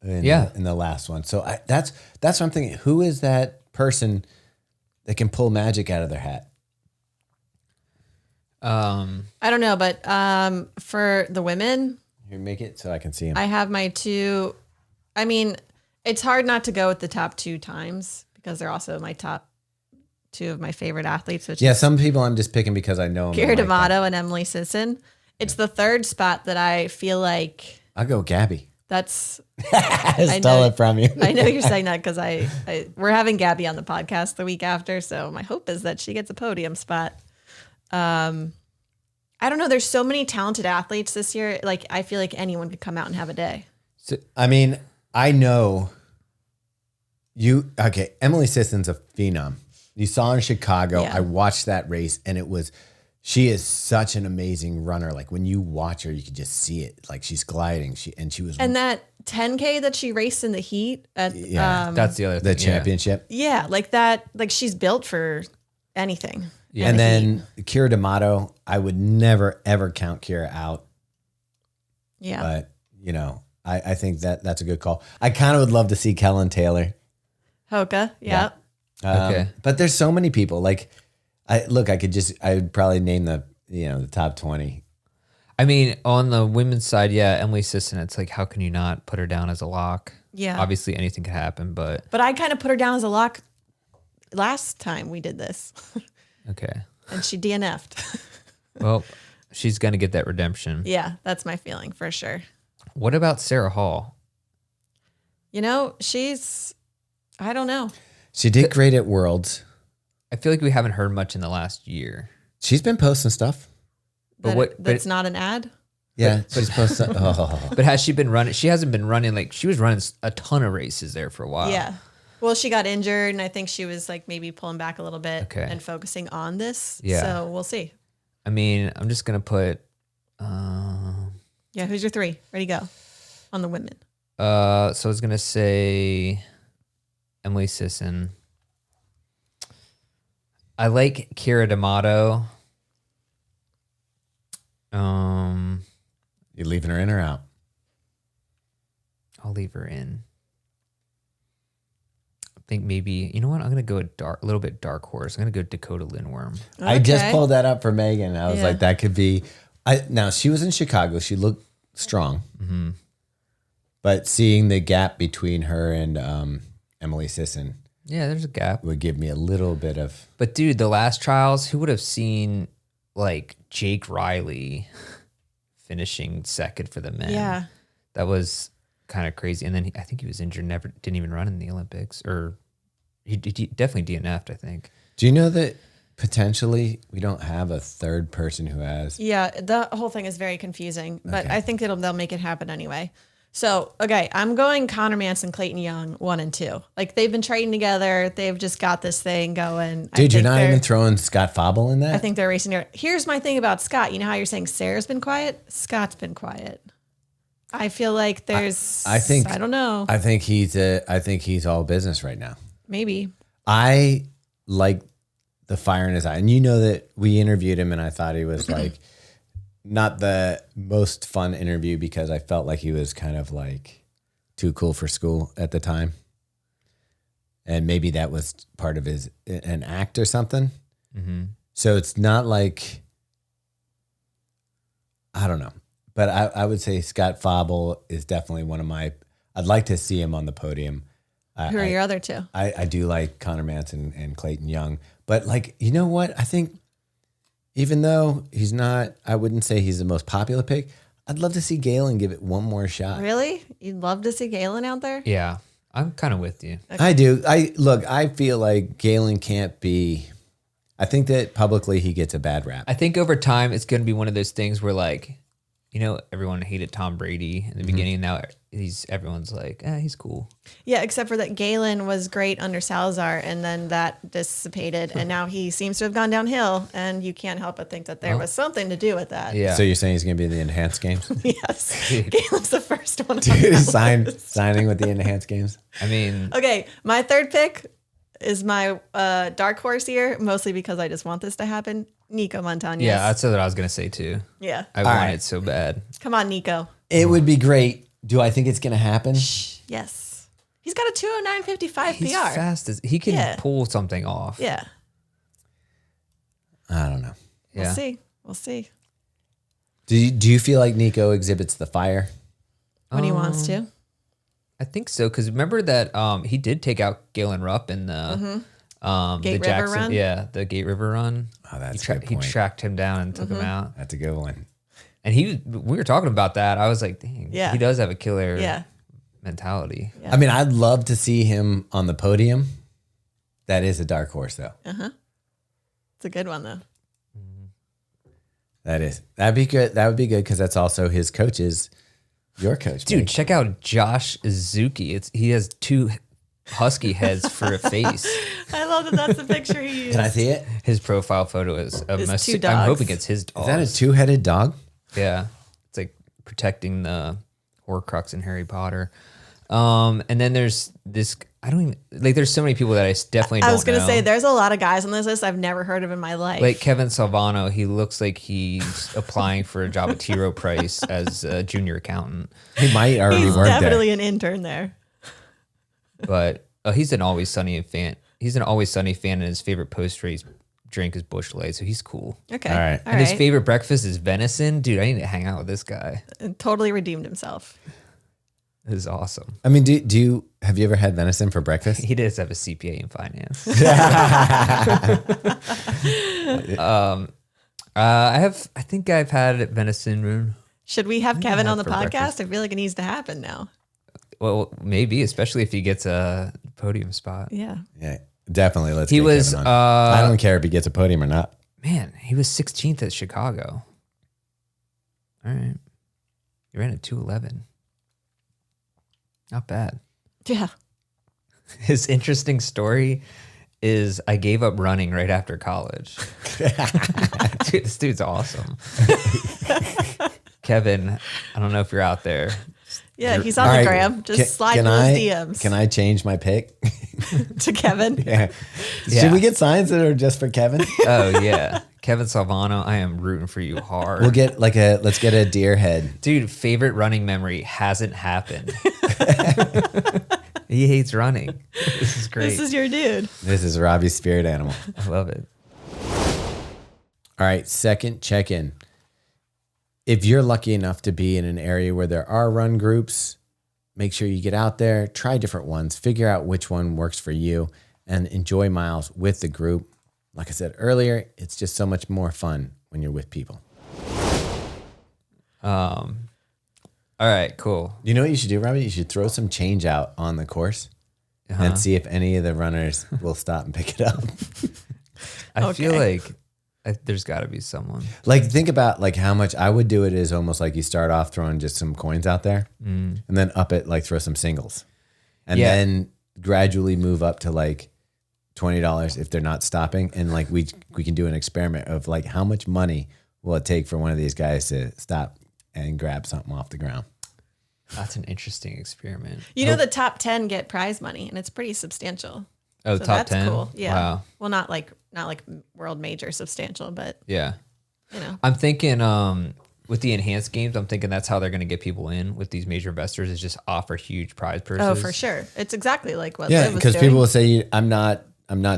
in the last one. So that's what I'm thinking. Who is that person that can pull magic out of their hat? I don't know, but for the women, Here, make it so I can see him. I have my two. I mean, it's hard not to go with the top two times because they're also my top two of my favorite athletes, which Yeah, is some people I'm just picking because I know them. Kira and like them. D'Amato and Emily Sisson. It's the third spot that I feel like I'll go Gabby. that's. I stole it from you. I know you're saying that because we're having Gabby on the podcast the week after, so my hope is that she gets a podium spot. I don't know. There's so many talented athletes this year. Like I feel like anyone could come out and have a day. So, I mean, I know you. Okay, Emily Sisson's a phenom. You saw her in Chicago. Yeah. I watched that race, and she is such an amazing runner. Like when you watch her, you can just see it. Like she's gliding. She was And that 10K that she raced in the heat at that's the other thing. the championship. yeah, like that. Like she's built for anything. Yeah. And then Kira D'Amato, I would never ever count Kira out. Yeah. But I think that's a good call. I kind of would love to see Kellen Taylor. Hoka. Yeah. Okay. But there's so many people. Like, I would probably name the top 20. I mean, on the women's side, yeah, Emily Sisson, it's like, how can you not put her down as a lock? Yeah. Obviously, anything could happen, but I kind of put her down as a lock last time we did this. okay. And she DNF'd. Well, she's going to get that redemption. Yeah, that's my feeling for sure. What about Sarah Hall? You know, I don't know. She did great at Worlds. I feel like we haven't heard much in the last year. She's been posting stuff. That's not an ad? Yeah, she's posting. Oh. But has she been running? She hasn't been running. Like, she was running a ton of races there for a while. Yeah. Well, she got injured, and I think she was like maybe pulling back a little bit and focusing on this. Yeah. So we'll see. I mean, I'm just going to put... Yeah, who's your 3? Ready, go. On the women. So I was going to say Emily Sisson. I like Kira D'Amato. You leaving her in or out? I'll leave her in. I think maybe, you know what? I'm going to go a little bit dark horse. I'm going to go Dakota Lindworm. Okay. I just pulled that up for Megan. I was like, that could be. Now, she was in Chicago. She looked strong. Mm-hmm. But seeing the gap between her and Emily Sisson. Yeah, there's a gap. Would give me a little bit of. But dude, the last trials, who would have seen like Jake Riley finishing second for the men? Yeah. That was kind of crazy. And then I think he was injured, didn't even run in the Olympics, or he definitely DNF'd, I think. Do you know that potentially we don't have a third person who has? Yeah, the whole thing is very confusing, but I think they'll make it happen anyway. So, okay, I'm going Connor Manson, Clayton Young, 1 and 2. Like, they've been trading together. They've just got this thing going. Dude, you're not even throwing Scott Fauble in that? I think they're racing here. Here's my thing about Scott. You know how you're saying Sarah's been quiet? Scott's been quiet. I feel like there's. I don't know. I think he's all business right now. Maybe. I like the fire in his eye, and you know that we interviewed him, and I thought he was like not the most fun interview because I felt like he was kind of like too cool for school at the time, and maybe that was part of an act or something. Mm-hmm. So it's not like, I don't know. But I would say Scott Fauble is definitely one of my. I'd like to see him on the podium. Who are your other 2? I do like Connor Manson and Clayton Young, but like, you know what? I think even though he's not, I wouldn't say he's the most popular pick. I'd love to see Galen give it one more shot. Really? You'd love to see Galen out there? Yeah, I'm kind of with you. Okay. I do. I feel like Galen can't be. I think that publicly he gets a bad rap. I think over time it's going to be one of those things where, like, you know, everyone hated Tom Brady in the beginning. Now everyone's like, he's cool. Yeah, except for that Galen was great under Salazar, and then that dissipated, and now he seems to have gone downhill, and you can't help but think that there was something to do with that. Yeah. So you're saying he's going to be in the enhanced games? Yes. Galen's the first one. Dude, signing with the enhanced games? I mean. Okay, my 3rd pick is my dark horse here, mostly because I just want this to happen. Nico Montañez. Yeah, that's what I was going to say too. Yeah. I want it so bad. Come on, Nico. It would be great. Do I think it's going to happen? Yes. He's got a 209.55 He's PR. fast as he can pull something off. Yeah. I don't know. Yeah. We'll see. Do you feel like Nico exhibits the fire? When he wants to. I think so, because remember that he did take out Galen Rupp in the Gate the River Jackson, run? Yeah, the Gate River run. Oh, that's a good He point. tracked him down and took him out. That's a good one. And we were talking about that. I was like, dang, he does have a killer mentality. Yeah. I mean, I'd love to see him on the podium. That is a dark horse, though. It's a good one, though. That'd be good. That would be good because that's also his coach's, your coach. Dude, Mike. check out Josh Izuki. He has 2 husky heads for a face. I love that that's the picture he used. Can I see it? His profile photo is a His mess. 2 I'm dogs. hoping it's his dog. Is that a 2-headed dog? Yeah. It's like protecting the Horcrux in Harry Potter. And then there's this, I don't even, like, there's so many people that I definitely don't know. I was going to say, there's a lot of guys on this list I've never heard of in my life. Like Kevin Salvano, he looks like he's applying for a job at T. Rowe Price as a junior accountant. He might already He's work definitely there. an intern there. But he's an Always Sunny fan. He's an Always Sunny fan, and his favorite post race drink is Busch Light, so he's cool. Okay. All right. And his favorite breakfast is venison. Dude, I need to hang out with this guy. And totally redeemed himself. This is awesome. I mean, do you have you ever had venison for breakfast? He does have a CPA in finance. I think I've had venison. Should we have Kevin on the for podcast? breakfast. I feel like it needs to happen now. Well, maybe, especially if he gets a podium spot. Yeah. Yeah, definitely. Let's. He get was, Kevin on. I don't care if he gets a podium or not. Man, he was 16th at Chicago. All right. He ran at 2:11. Not bad. Yeah. His interesting story is I gave up running right after college. Dude, this dude's awesome. Kevin, I don't know if you're out there. Yeah, he's on All the right, gram. Just slide can those I- DMs Can I change my pick? to Kevin. Yeah. Yeah. Should we get signs that are just for Kevin? Oh, yeah. Kevin Salvano, I am rooting for you hard. We'll get let's get a deer head. Dude, favorite running memory hasn't happened. He hates running. This is great. This is your dude. This is Robbie's spirit animal. I love it. All right, second check-in. If you're lucky enough to be in an area where there are run groups, make sure you get out there, try different ones, figure out which one works for you, and enjoy miles with the group. Like I said earlier, it's just so much more fun when you're with people. All right, cool. You know what you should do, Robbie? You should throw some change out on the course and see if any of the runners will stop and pick it up. I feel like there's got to be someone. Like, think about like how much I would do it is almost like you start off throwing just some coins out there and then up it, like throw some singles and then gradually move up to like $20 if they're not stopping. And like, we can do an experiment of like, how much money will it take for one of these guys to stop and grab something off the ground? That's an interesting experiment. You know, the top 10 get prize money, and it's pretty substantial. Oh, So top that's 10? cool. Yeah. Wow. Well, not like world major substantial, but Yeah. you know. I'm thinking with the enhanced games, I'm thinking that's how they're going to get people in with these major investors is just offer huge prize purses. Oh, for sure. It's exactly like what Yeah, Liv was because doing. people will say, I'm not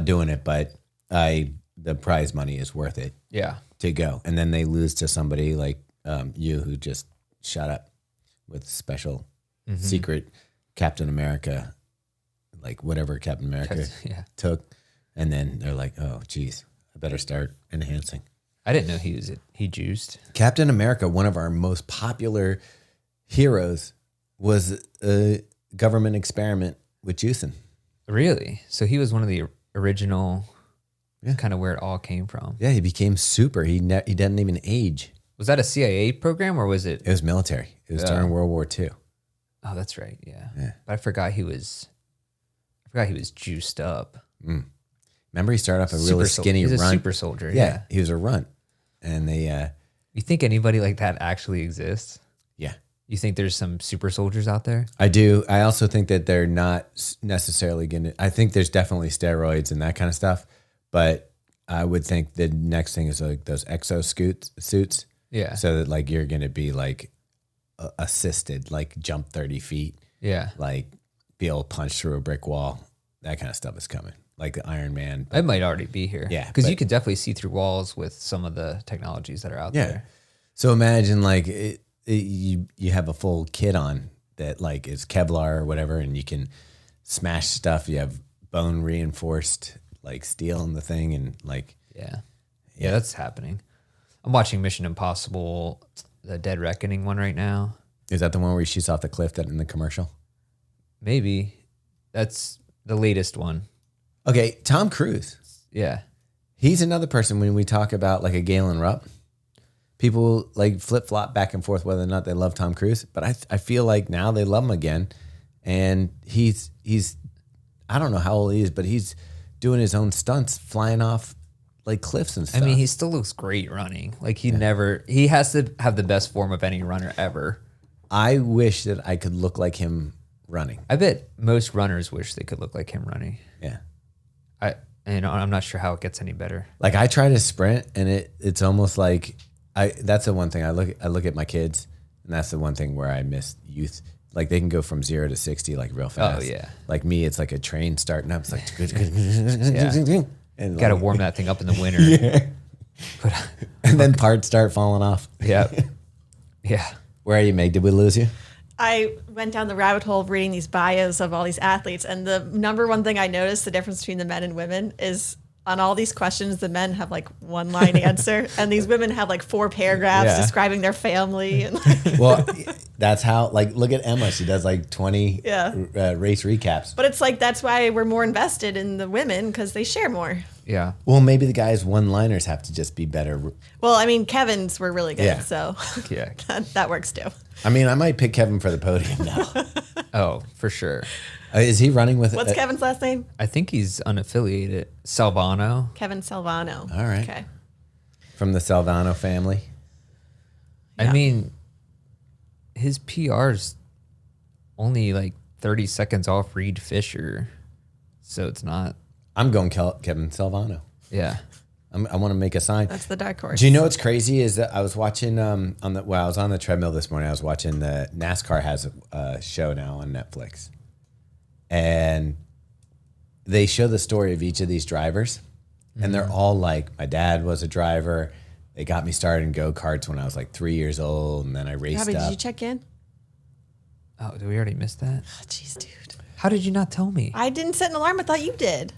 doing it, but the prize money is worth it Yeah. to go. And then they lose to somebody like you who just shot up with special secret Captain America, like whatever Captain America Yeah. took. And then they're like, oh, geez, I better start enhancing. I didn't know he juiced. Captain America, one of our most popular heroes, was a government experiment with juicing. Really? So he was one of the original, kind of where it all came from. Yeah, he became super. He didn't even age. Was that a CIA program or was it? It was military. It was during World War II. Oh, that's right. Yeah. Yeah. But I forgot he was juiced up. Remember, he started off a really skinny He's a runt. super soldier. Yeah, Yeah. he was a runt, and they, You think anybody like that actually exists? yeah, You think there's some super soldiers out there? I do. I also think that they're not necessarily going to. I think there's definitely steroids and that kind of stuff, but I would think the next thing is like those suits. Yeah. So that like you're going to be like assisted, like jump 30 feet, Yeah. like be able to punch through a brick wall. That kind of stuff is coming, like the Iron Man. It might already be here. Yeah, Because you but- could definitely see through walls with some of the technologies that are out Yeah. there. So imagine like you have a full kit on that like is Kevlar or whatever, and you can smash stuff. You have bone reinforced like steel in the thing, and like Yeah. Yeah, that's happening. I'm watching Mission Impossible, the Dead Reckoning one right now. is that the one where he shoots off the cliff that in the commercial? Maybe. That's the latest one. Okay, Tom Cruise. Yeah. He's another person when we talk about like a Galen Rupp. People like flip flop back and forth whether or not they love Tom Cruise, but I feel like now they love him again, and he's I don't know how old he is, but he's doing his own stunts, flying off like cliffs and stuff. I mean, he still looks great running. Like he has to have the best form of any runner ever. I wish that I could look like him running. I bet most runners wish they could look like him running. Yeah. I'm not sure how it gets any better. Like I try to sprint, and it's almost like that's the one thing I look at my kids, and that's the one thing where I miss youth. Like they can go from 0 to 60 like real fast. Oh, yeah. Like me, it's like a train starting up. It's like And Got to like, warm that thing up in the winter. and then parts start falling off. Yeah. Yeah. Where are you, Meg? Did we lose you? I went down the rabbit hole of reading these bios of all these athletes, and the number one thing I noticed, the difference between the men and women, is on all these questions, the men have like one line answer, and these women have like 4 paragraphs describing their family. And Well, that's how, like, look at Emma. She does like 20 race recaps. but it's like, that's why we're more invested in the women, because they share more. Yeah. Well, maybe the guys' one-liners have to just be better. Well, I mean, Kevin's were really good, Yeah. so Yeah. that works too. I mean, I might pick Kevin for the podium now. Oh, for sure. Is he running with What's Kevin's last name? I think he's unaffiliated. Salvano. Kevin Salvano. All right. Okay. from the Salvano family? I mean, his PR's only like 30 seconds off Reed Fisher. So it's not. I'm going Kevin Salvano. Yeah. I want to make a sign. That's the dark horse. Do you know what's crazy is that I was watching I was on the treadmill this morning. I was watching the NASCAR has a show now on Netflix, and they show the story of each of these drivers, and they're all like, my dad was a driver. They got me started in go-karts when I was like 3 years old, and then I raced Robbie, up. did you check in? Oh, did we already miss that? Oh, jeez, dude. How did you not tell me? I didn't set an alarm. I thought you did.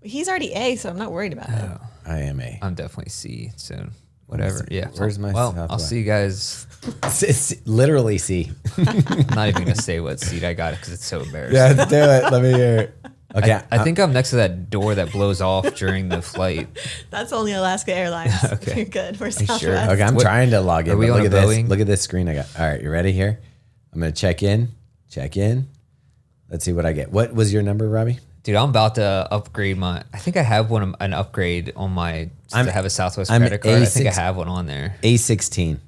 He's already A, so I'm not worried about it. I am a. I'm definitely C soon. Whatever. Yeah. Where's my Well, Southwest? I'll see you guys. It's literally C. I'm not even gonna say what seat I got because it's so embarrassing. Yeah, do it. Let me hear it. Okay. I think I'm next to that door that blows off during the flight. That's only Alaska Airlines. Okay. You're good. We're sure? Southwest. Okay, I'm What- trying to log in. are we but on look a at Boeing? this. Look at this screen I got. All right, you ready here? I'm gonna check in. Check in. Let's see what I get. What was your number, Robbie? Dude, I'm about to upgrade my. I think I have an upgrade on my. To have a Southwest credit card. I think I have one on there. A16.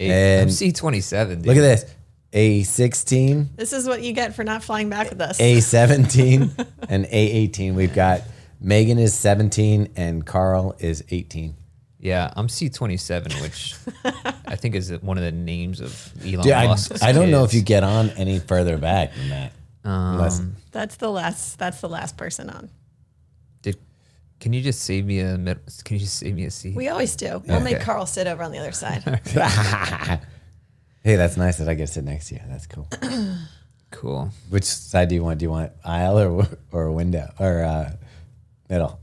I'm And C27. Dude. look at this. A16, This is what you get for not flying back with us. A17, and A18. We've got Megan is 17 and Carl is 18. Yeah, I'm C27, which I think is one of the names of Elon Dude, Musk's I don't know if kids. you get on any further back than that. Unless, That's the last person on. Can you just save me Can you just save me a seat? We always do. We'll make Okay. Carl sit over on the other side. hey, that's nice that I get to sit next to you. That's cool. Cool. Which side do you want? Do you want aisle or window or middle?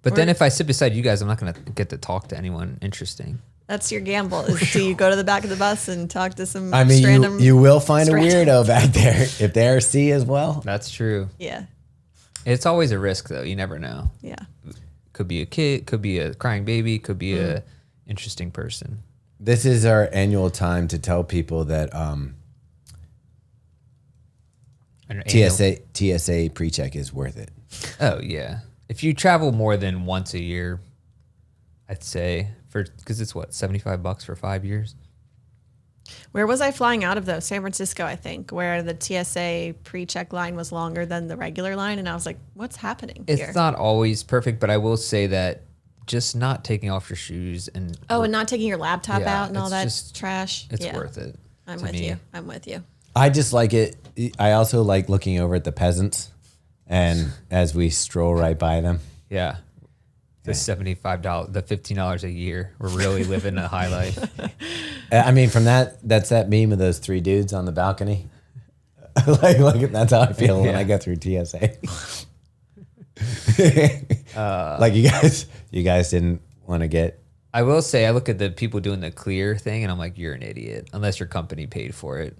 But then if I sit beside you guys, I'm not gonna get to talk to anyone interesting. That's your gamble. Is do you go to the back of the bus and talk to some I mean, random? you will find a strangers. weirdo back there if they're C as well. That's true. Yeah, It's always a risk, though. You never know. yeah. Could be a kid, could be a crying baby, could be a interesting person. This is our annual time to tell people that TSA pre-check is worth it. Oh yeah. If you travel more than once a year, I'd say because it's what, $75 for 5 years. Where was I flying out of though? San Francisco, I think, where the TSA pre-check line was longer than the regular line, and I was like, "What's happening It's here?" not always perfect, but I will say that just not taking off your shoes and and not taking your laptop Yeah, out and all it's that just- trash. it's Yeah. worth it. I'm to with me. you. I'm with you. I just like it. I also like looking over at the peasants, and as we stroll right by them. Yeah. The $75, the $15 a year. We're really living a high life. I mean, from that's that meme of those 3 dudes on the balcony. like that's how I feel when I go through TSA. Like you guys didn't want to get. I will say, I look at the people doing the clear thing and I'm like, you're an idiot, unless your company paid for it.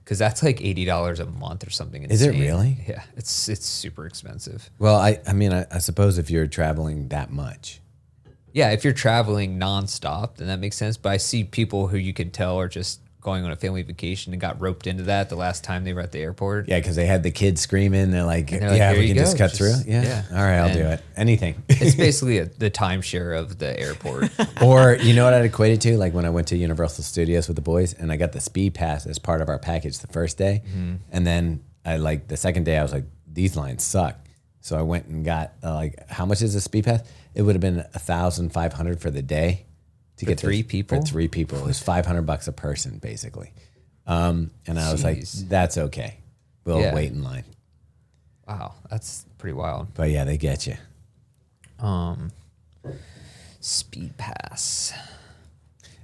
Because that's like $80 a month or something insane. Is it really? Yeah, it's super expensive. Well, I mean, I suppose if you're traveling that much. Yeah, if you're traveling nonstop, then that makes sense. But I see people who you can tell are just going on a family vacation and got roped into that the last time they were at the airport. Yeah, because they had the kids screaming. They're like, they're like, yeah, "Here we you can just go, cut through. Yeah. yeah." All right, I'll And- do it. Anything. It's basically the timeshare of the airport. Or you know what I'd equate it to? Like when I went to Universal Studios with the boys and I got the speed pass as part of our package the first day. And then the second day I was like, these lines suck. So I went and got how much is a speed pass? It would have been $1,500 for the day to get 3 people? For 3 people. It was $500 a person basically. And I was like, Jeez. that's okay. We'll Yeah. wait in line. Wow, that's pretty wild. But yeah, they get you. Speed pass.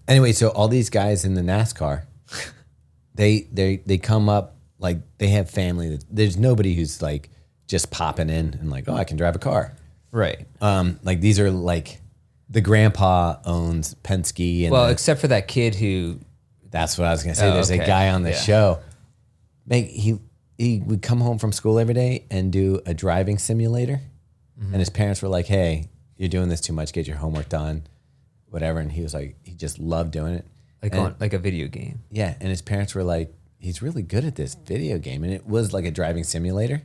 Anyway, so all these guys in the NASCAR, they come up like they have family. There's nobody who's like just popping in and like, oh, I can drive a car. Right. Like these are like the grandpa owns Penske, and Well, except for that kid who. that's what I was gonna say. There's a okay. guy on the Yeah. show. He would come home from school every day and do a driving simulator, and his parents were like, "Hey, you're doing this too much. Get your homework done, whatever." And he was like, he just loved doing it. Like a video game. Yeah, and his parents were like, he's really good at this video game. And it was like a driving simulator.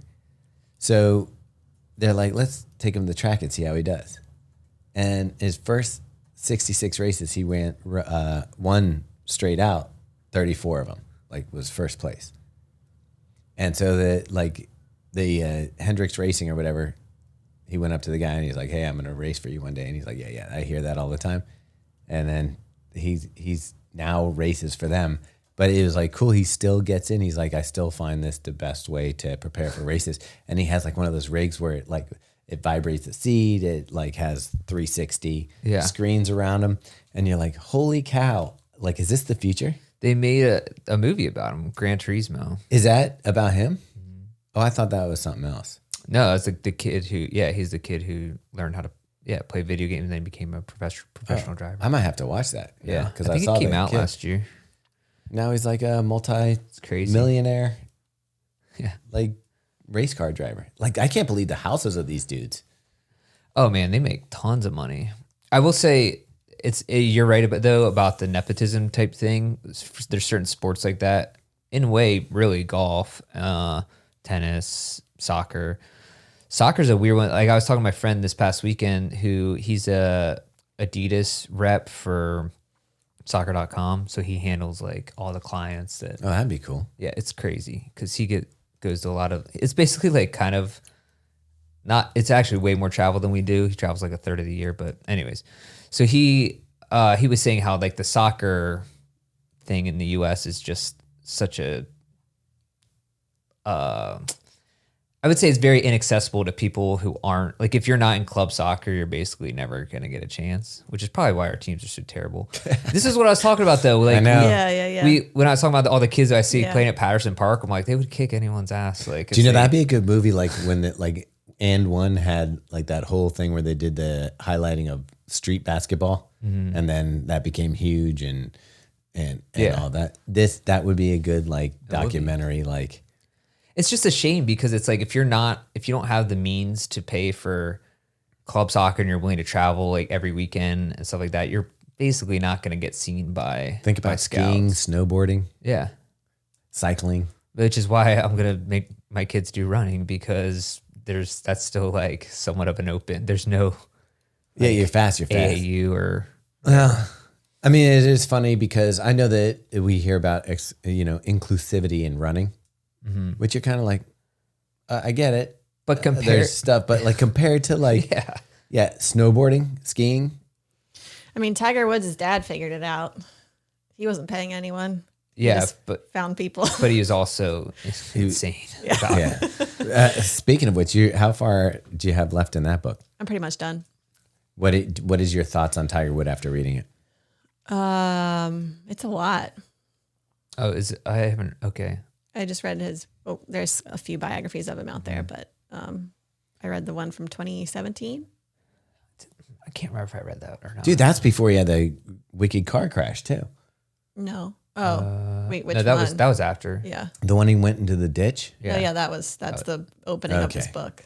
So they're like, let's take him to the track and see how he does. And his first 66 races, he won straight out 34 of them, like was first place. And so the Hendricks Racing or whatever, he went up to the guy and he's like, hey, I'm going to race for you one day. And he's like, yeah, I hear that all the time. And then he's now races for them. But it was like, cool, he still gets in. He's like, I still find this the best way to prepare for races. And he has like one of those rigs where it vibrates the seat. It like has 360 screens around him. And you're like, holy cow. Like, is this the future? They made a movie about him, Gran Turismo. Is that about him? Mm-hmm. Oh, I thought that was something else. No, it's like the kid who, he's the kid who learned how to, play video games and then became a professional driver. I might have to watch that. Yeah, because I think it came out last year. Now he's like a It's crazy. multi-millionaire, Yeah. like race car driver. Like, I can't believe the houses of these dudes. Oh man, they make tons of money. I will say you're right about the nepotism type thing. There's certain sports like that. In a way, really golf, tennis, soccer. Soccer's a weird one. Like I was talking to my friend this past weekend who he's a Adidas rep for soccer.com. So he handles like all the clients that. Oh, that'd be cool. Yeah, it's crazy because he goes to a lot of. It's basically like kind of not. It's actually way more travel than we do. He travels like a third of the year, but anyways, so he was saying how like the soccer thing in the U.S. is just such a. I would say it's very inaccessible to people who aren't like if you're not in club soccer, you're basically never gonna get a chance, which is probably why our teams are so terrible. This is what I was talking about though. Like, I know. Yeah. When I was talking about all the kids that I see playing at Patterson Park, I'm like, they would kick anyone's ass. Like, Do you know that'd be a good movie? Like when And One had like that whole thing where they did the highlighting of street basketball, and then that became huge and all that. That would be a good like documentary. Like. It's just a shame because it's like if you don't have the means to pay for club soccer and you're willing to travel like every weekend and stuff like that, you're basically not going to get seen by Think about skiing, snowboarding, cycling. Which is why I'm going to make my kids do running because that's still like somewhat of an open. There's no you're fast. AAU or well. I mean, it is funny because I know that we hear about inclusivity in running. Mm-hmm. Which you're kind of like, I get it, but there's stuff, but like compared to like, snowboarding, skiing. I mean, Tiger Woods' dad figured it out. He wasn't paying anyone. Yeah, but found people. But he was also insane. Speaking of which, how far do you have left in that book? I'm pretty much done. What is your thoughts on Tiger Wood after reading it? It's a lot. Oh, I haven't. Okay. I just read there's a few biographies of him out there, but I read the one from 2017. I can't remember if I read that or not. Dude, that's before he had the wicked car crash too. No. Oh, wait, which no, that one? That was after. Yeah. The one he went into the ditch? Yeah. Oh, yeah, that's the opening of this book.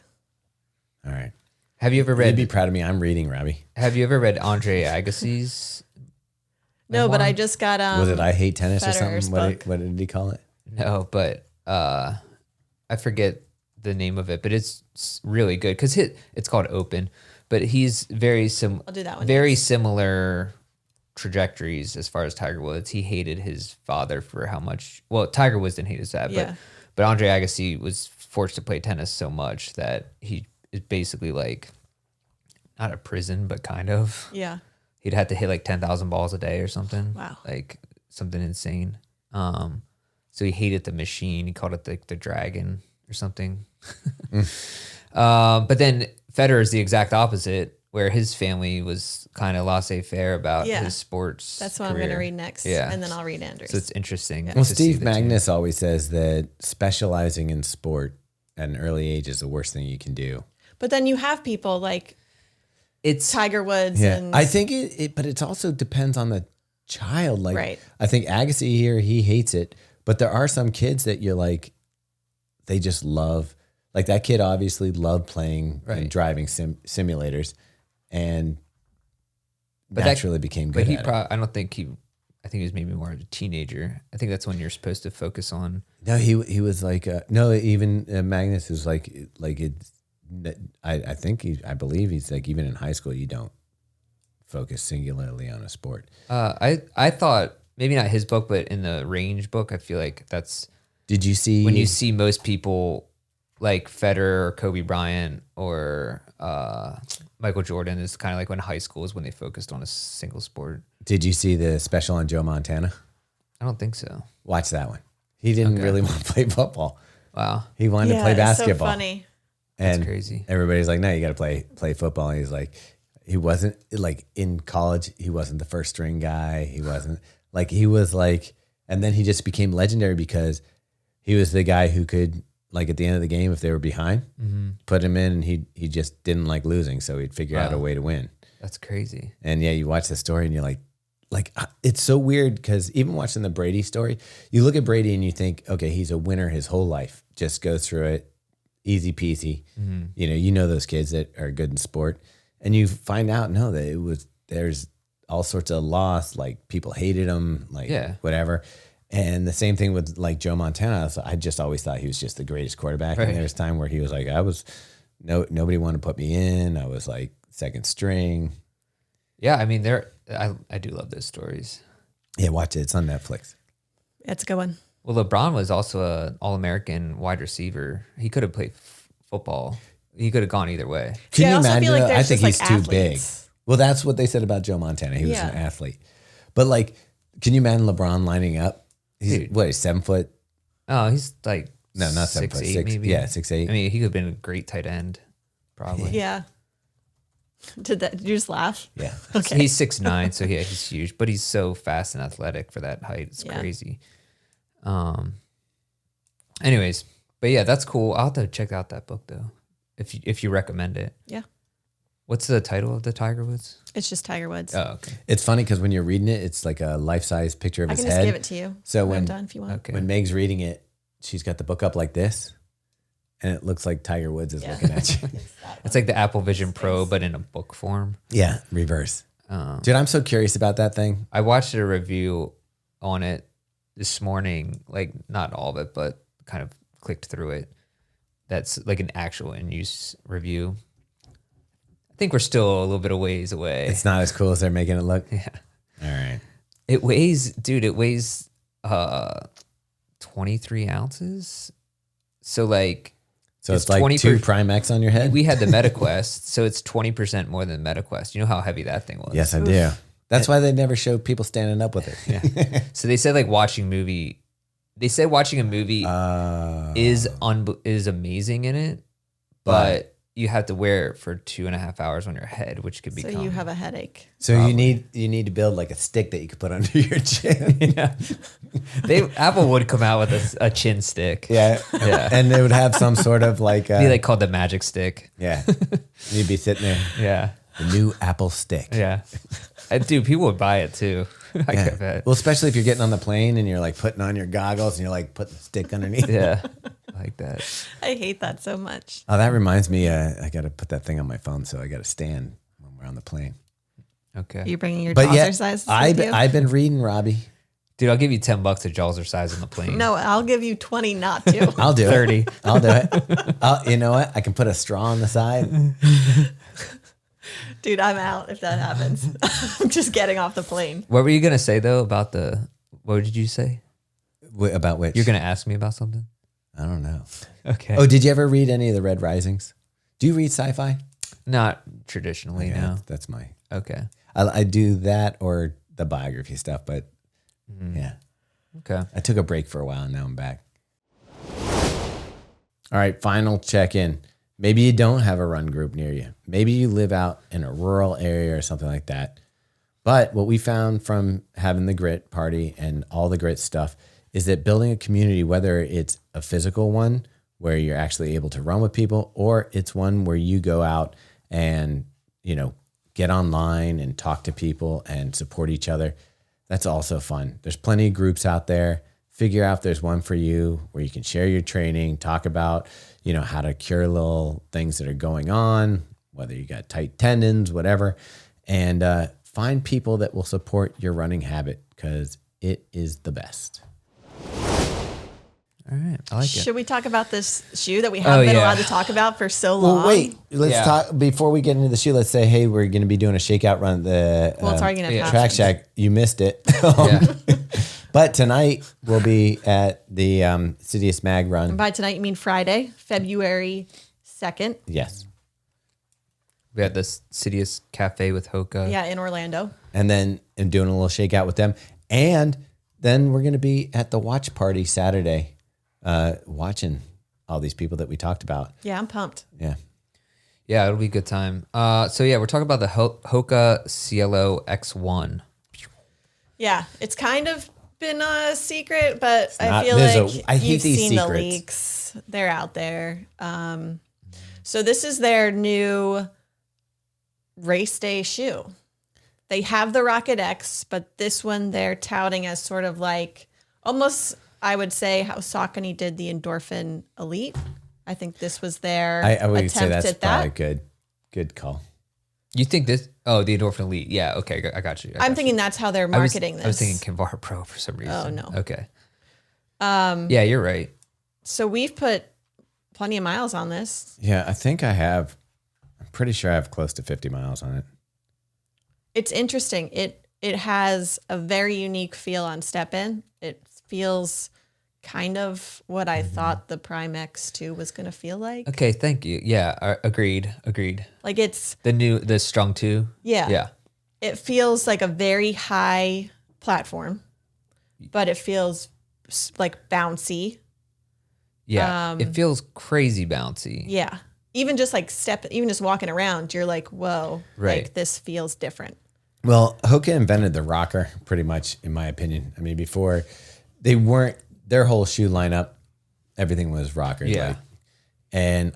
All right. Have you ever read? You'd be proud of me. I'm reading, Robbie. Have you ever read Andre Agassi's? No, but I just got was it I Hate Tennis Federer's or something? What did he call it? No, but I forget the name of it, but it's really good because it's called Open, but he's very I'll do that one. Very similar trajectories as far as Tiger Woods. He hated his father for how much. Well, Tiger Woods didn't hate his dad, but Andre Agassi was forced to play tennis so much that he is basically like not a prison, but kind of. Yeah. He'd have to hit like 10,000 balls a day or something. Wow. Like something insane. So he hated the machine. He called it the dragon or something. But then Federer is the exact opposite, where his family was kind of laissez-faire about his sports. That's what I'm going to read next. Yeah. And then I'll read Andrews. So it's interesting. Well, Steve Magnus always says that specializing in sport at an early age is the worst thing you can do. But then you have people like it's Tiger Woods. Yeah, And I think but it also depends on the child. Like, Right. I think Agassi here, he hates it, but there are some kids that you're like, they just love. Like that kid obviously loved playing and driving simulators, and naturally became good. But I don't think I think he was maybe more of a teenager. I think that's when you're supposed to focus on. No, he was like no. Even Magnus is like it's. I believe he's like, even in high school you don't focus singularly on a sport. I thought maybe not his book, but in the range book, I feel like that's. Did you see when you see most people like Federer or Kobe Bryant or Michael Jordan is kind of like when high school is when they focused on a single sport. Did you see the special on Joe Montana? I don't think so. Watch that one. He didn't really want to play football. Wow. He wanted to play basketball. So funny. And that's crazy. Everybody's like, no, you got to play football. And he's like, he wasn't like in college. He wasn't the first string guy. He wasn't like, he was like, and then he just became legendary because he was the guy who could, like at the end of the game, if they were behind, put him in, and he just didn't like losing. So he'd figure out a way to win. That's crazy. And yeah, you watch the story and you're like it's so weird because even watching the Brady story, you look at Brady and you think, okay, he's a winner his whole life, just goes through it. Easy peasy. You know those kids that are good in sport, and you find out that there's all sorts of loss. Like people hated him, like whatever. And the same thing with like Joe Montana. I just always thought he was just the greatest quarterback. Right. And there's time where he was like, nobody wanted to put me in. I was like second string. Yeah, I mean, I do love those stories. Yeah, watch it. It's on Netflix. It's a good one. Well, LeBron was also an All-American wide receiver. He could have played football. He could have gone either way. Can you imagine? Like I think he's too big. athletes. Well, that's what they said about Joe Montana. He was an athlete. But like, can you imagine LeBron lining up? He's 7 foot? Oh, he's like no, not 7 foot. 6'8" maybe. Yeah, 6'8". I mean, he could have been a great tight end, probably. Yeah. Did you just laugh? Yeah. Okay. He's 6'9", so yeah, he's huge, but he's so fast and athletic for that height. It's crazy. Anyways, but yeah, that's cool. I'll have to check out that book though, if you recommend it. Yeah. What's the title of the Tiger Woods? It's just Tiger Woods. Oh, okay. It's funny because when you're reading it, it's like a life-size picture of his head. I can just give it to you. So when I'm done, if you want. When Meg's reading it, she's got the book up like this, and it looks like Tiger Woods is looking at you. It's like the Apple Vision Pro, but in a book form. Yeah, reverse. Dude, I'm so curious about that thing. I watched a review on it this morning, like not all of it, but kind of clicked through it. That's like an actual in-use review. I think we're still a little bit of ways away. It's not as cool as they're making it look. Yeah. All right. It weighs 23 ounces. So like, it's like 2 Prime X on your head. We had the MetaQuest, so it's 20% more than MetaQuest. You know how heavy that thing was? Yes, I do. That's why they never show people standing up with it. Yeah. So they said like watching a movie is amazing in it, but you have to wear it for 2.5 hours on your head, which could be. So you have a headache. So probably. you need to build like a stick that you could put under your chin. Yeah. Apple would come out with a chin stick. Yeah. And they would have some sort of like be like called the magic stick. Yeah. You'd be sitting there. Yeah. The new Apple stick. Yeah. Dude, people would buy it too. I bet. Well, especially if you're getting on the plane and you're like putting on your goggles and you're like putting the stick underneath. Yeah. Like that. I hate that so much. Oh, that reminds me. I got to put that thing on my phone, so I got to stand when we're on the plane. Okay. Are you bringing your trouser sizes with you? I've been reading, Robbie. Dude, I'll give you $10 a Jalzer size on the plane. No, I'll give you 20 not to. I'll do 30. it. I'll do it. You know what? I can put a straw on the side. Dude, I'm out if that happens. I'm just getting off the plane. What were you going to say though about what did you say? About which? You're going to ask me about something? I don't know. Okay. Oh, did you ever read any of the Red Risings? Do you read sci-fi? Not traditionally, no. That's my... Okay. I do that or the biography stuff, but yeah. Okay. I took a break for a while and now I'm back. All right, final check-in. Maybe you don't have a run group near you. Maybe you live out in a rural area or something like that. But what we found from having the grit party and all the grit stuff is that building a community, whether it's a physical one where you're actually able to run with people, or it's one where you go out and, get online and talk to people and support each other, that's also fun. There's plenty of groups out there. Figure out if there's one for you where you can share your training, talk about, how to cure little things that are going on, whether you got tight tendons, whatever, and find people that will support your running habit because it is the best. All right, I like it. Should we talk about this shoe that we haven't been allowed to talk about for so long? Well, wait. Let's talk before we get into the shoe. Let's say, hey, we're going to be doing a shakeout run at the Well, it's already gonna have Track options. Shack. You missed it. Yeah. But tonight we'll be at the Sidious Mag run. And by tonight, you mean Friday, February 2nd. Yes. We had this Sidious Cafe with Hoka. Yeah, in Orlando. And then doing a little shakeout with them. And then we're going to be at the watch party Saturday, watching all these people that we talked about. Yeah, I'm pumped. Yeah. Yeah, it'll be a good time. So yeah, we're talking about the Hoka Cielo X1. Yeah, it's kind of been a secret, but I not- feel there's like I hate you've these seen the secrets. leaks. They're out there. So this is their new race day shoe. They have the Rocket X, but this one they're touting as sort of like almost, I would say, how Saucony did the Endorphin Elite. I think this was their I would attempt say that's at probably that. a good call. You think this? Oh, the Endorphin Elite. Yeah. Okay, I got you. I'm thinking that's how they're marketing this. I was thinking Kinvara Pro for some reason. Oh, no. Okay. Yeah, you're right. So we've put plenty of miles on this. Yeah, I think I'm pretty sure I have close to 50 miles on it. It's interesting. It has a very unique feel on step in. It feels kind of what I thought the Prime X2 was going to feel like. Okay, thank you. Yeah, agreed. Like it's The Strong 2. yeah. Yeah. It feels like a very high platform, but it feels like bouncy. Yeah. It feels crazy bouncy. Yeah. Even just walking around, you're like, whoa, Right. like this feels different. Well, Hoka invented the rocker pretty much, in my opinion. I mean, before they weren't, their whole shoe lineup, everything was rocker. Yeah. And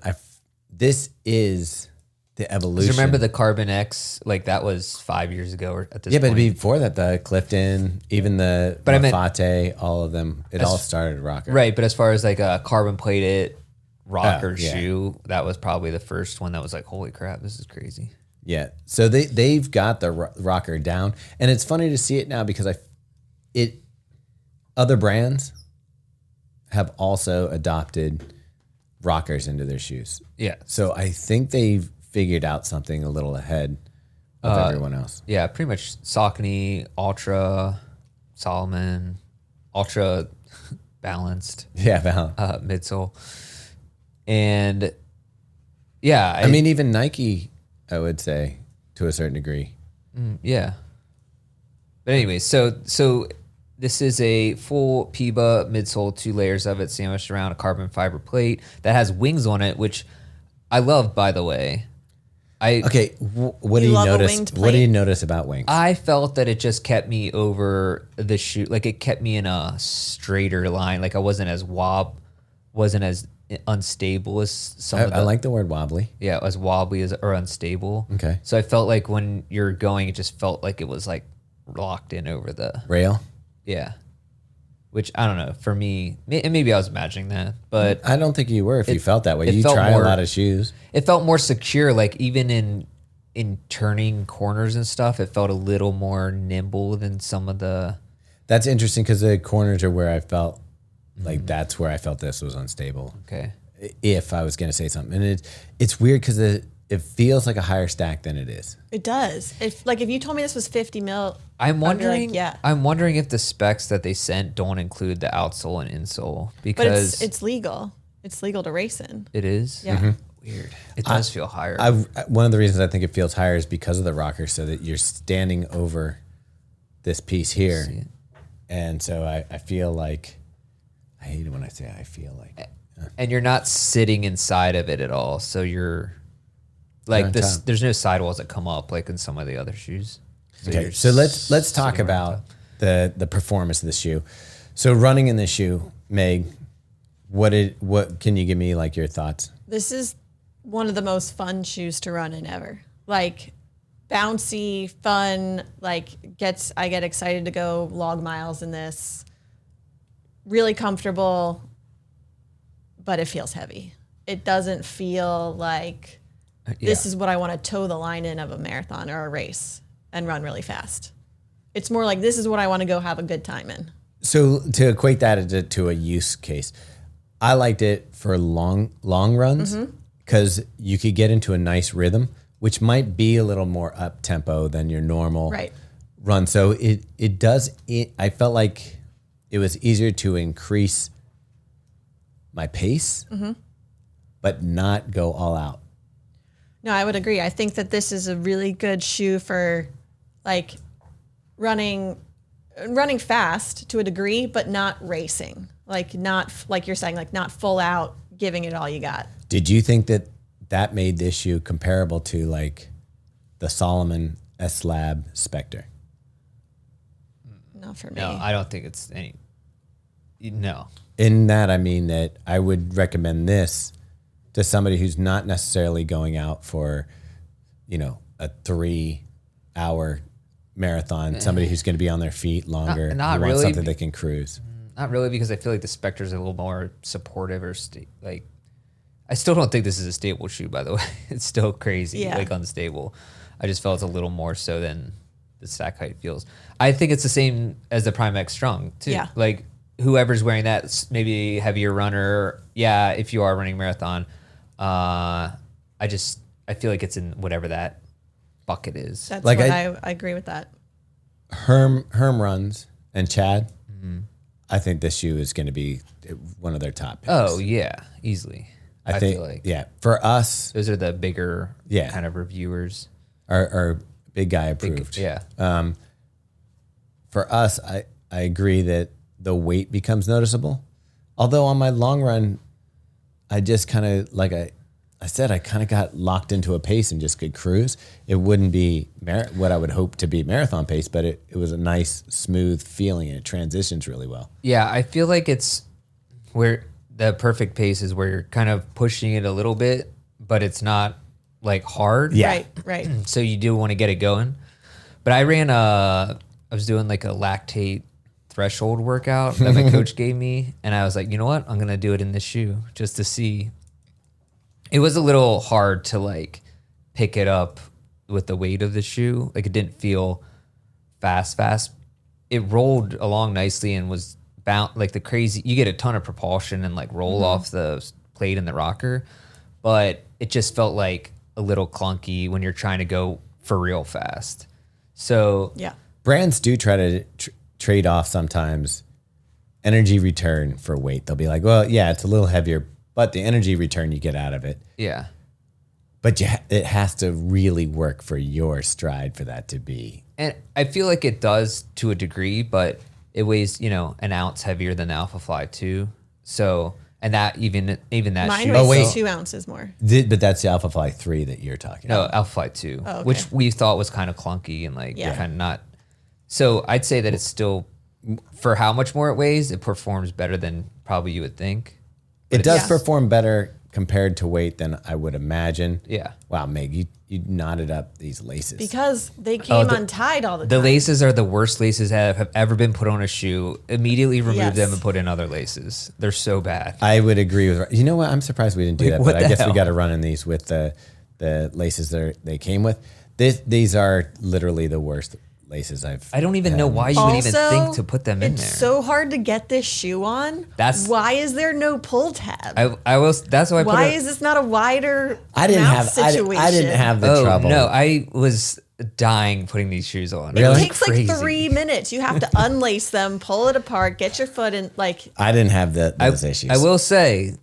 this is the evolution. Remember the Carbon X? Like that was 5 years ago or at this Yeah, point. but before that, the Clifton, even the But I meant- Mafate, all of them, it all started rocker. Right, but as far as like a carbon plated rocker yeah. shoe, that was probably the first one that was like, holy crap, this is crazy. Yeah. So they've got the rocker down, and it's funny to see it now because other brands have also adopted rockers into their shoes. Yeah. So I think they've figured out something a little ahead of everyone else. Yeah, pretty much Saucony, Ultra, Solomon, Ultra balanced, Yeah, Val. midsole. And yeah, I mean, even Nike, I would say, to a certain degree. yeah. But anyway, so this is a full Peba midsole, 2 layers of it sandwiched around a carbon fiber plate that has wings on it, which I love, by the way. Okay, what do You you love a notice? winged What do plate? you notice about wings? I felt that it just kept me over the shoe, like it kept me in a straighter line. Like I wasn't as unstable as some of the. I like the word wobbly. Yeah, as wobbly as or unstable. Okay. So I felt like when you're going, it just felt like it was like locked in over the Rail. yeah. Which I don't know. For me, and maybe I was imagining that, but I don't think you were if you felt that way. it You felt try more- a lot of shoes. it felt more secure. Like even in turning corners and stuff, it felt a little more nimble than some of the. That's interesting because the corners are where I felt like that's where I felt this was unstable. Okay. If I was going to say something, and it's weird because it feels like a higher stack than it is. It does. If you told me this was 50 mil, I'm I'd be like, wondering. yeah. I'm wondering if the specs that they sent don't include the outsole and insole but because it's legal. It's legal to race in. it is. Yeah. Weird. It does feel higher. One of the reasons I think it feels higher is because of the rocker, so that you're standing over this piece See here, it. and so I feel like I hate it when I say I feel like. and you're not sitting inside of it at all. So you're like this. top. There's no sidewalls that come up like in some of the other shoes. Okay, so let's talk sitting right on about the performance of the shoe. So running in this shoe, Meg, what can you give me like your thoughts? This is one of the most fun shoes to run in ever. Like bouncy, fun, like I get excited to go log miles in this. Really comfortable, but it feels heavy. It doesn't feel like this is what I want to toe the line in of a marathon or a race and run really fast. It's more like this is what I want to go have a good time in. So to equate that to a use case, I liked it for long runs because you could get into a nice rhythm, which might be a little more up tempo than your normal run. So I felt like it was easier to increase my pace, but not go all out. No, I would agree. I think that this is a really good shoe for like running fast to a degree, but not racing. Like not like you're saying, like not full out giving it all you got. Did you think that made this shoe comparable to like the Solomon S-Lab Spectre? Not for me. No, I don't think it's any. No. In that, I mean that I would recommend this to somebody who's not necessarily going out for, a 3-hour marathon, somebody who's going to be on their feet longer. Not you want really. something they can cruise. Not really, because I feel like the Spectre's a little more supportive or like. I still don't think this is a stable shoe, by the way. It's still crazy, like unstable. I just felt it's a little more so than the stack height feels. I think it's the same as the Prime X Strong too. Yeah. Like whoever's wearing that, maybe heavier runner. Yeah, if you are running marathon, I feel like it's in whatever that bucket is. That's Like what I agree with that. Herm runs and Chad. I think this shoe is going to be one of their top picks. Oh yeah, easily. I think, feel like for us, those are the bigger kind of reviewers. Our big guy approved. For us, I agree that the weight becomes noticeable. Although on my long run, I just kind of, like I said, I kind of got locked into a pace and just could cruise. It wouldn't be what I would hope to be marathon pace, but it was a nice, smooth feeling, and it transitions really well. Yeah, I feel like it's where the perfect pace is where you're kind of pushing it a little bit, but it's not like hard. Yeah. Right. So you do want to get it going. But I was doing like a lactate threshold workout that my coach gave me. And I was like, you know what? I'm going to do it in this shoe just to see. It was a little hard to like pick it up with the weight of the shoe. Like it didn't feel fast. It rolled along nicely and was like the crazy, you get a ton of propulsion and like roll off the plate in the rocker, but it just felt like a little clunky when you're trying to go for real fast. So brands do try to trade off sometimes energy return for weight. They'll be like, well, yeah, it's a little heavier, but the energy return you get out of it. Yeah. But it has to really work for your stride for that to be. And I feel like it does to a degree, but it weighs, an ounce heavier than the Alpha Fly 2. So, and that even that Mine shoe. weighs 2 ounces more. But that's the Alpha Fly 3 that you're talking No, about. Alpha Fly 2, Oh, okay. which we thought was kind of clunky and like kind of not. So I'd say that it's still, for how much more it weighs, it performs better than probably you would think. It does perform better compared to weight than I would imagine. Yeah. Wow, Meg, you knotted up these laces. Because they came untied all the time. The laces are the worst laces that have ever been put on a shoe. Immediately remove Yes. them and put in other laces. They're so bad. I would agree with. You know what? I'm surprised we didn't do that, what but I the guess hell? we got to run in these with the laces they came with. These are literally the worst laces I don't even know why you would even think to put them in there. It's so hard to get this shoe on. Why is there no pull tab? I will. That's why. Why is this not a wider I didn't mouth have. situation? I didn't have the Oh trouble. no! I was dying putting these shoes on. It Really? takes Crazy. like 3 minutes. You have to unlace them, pull it apart, get your foot in. Like I didn't have those issues. I will say,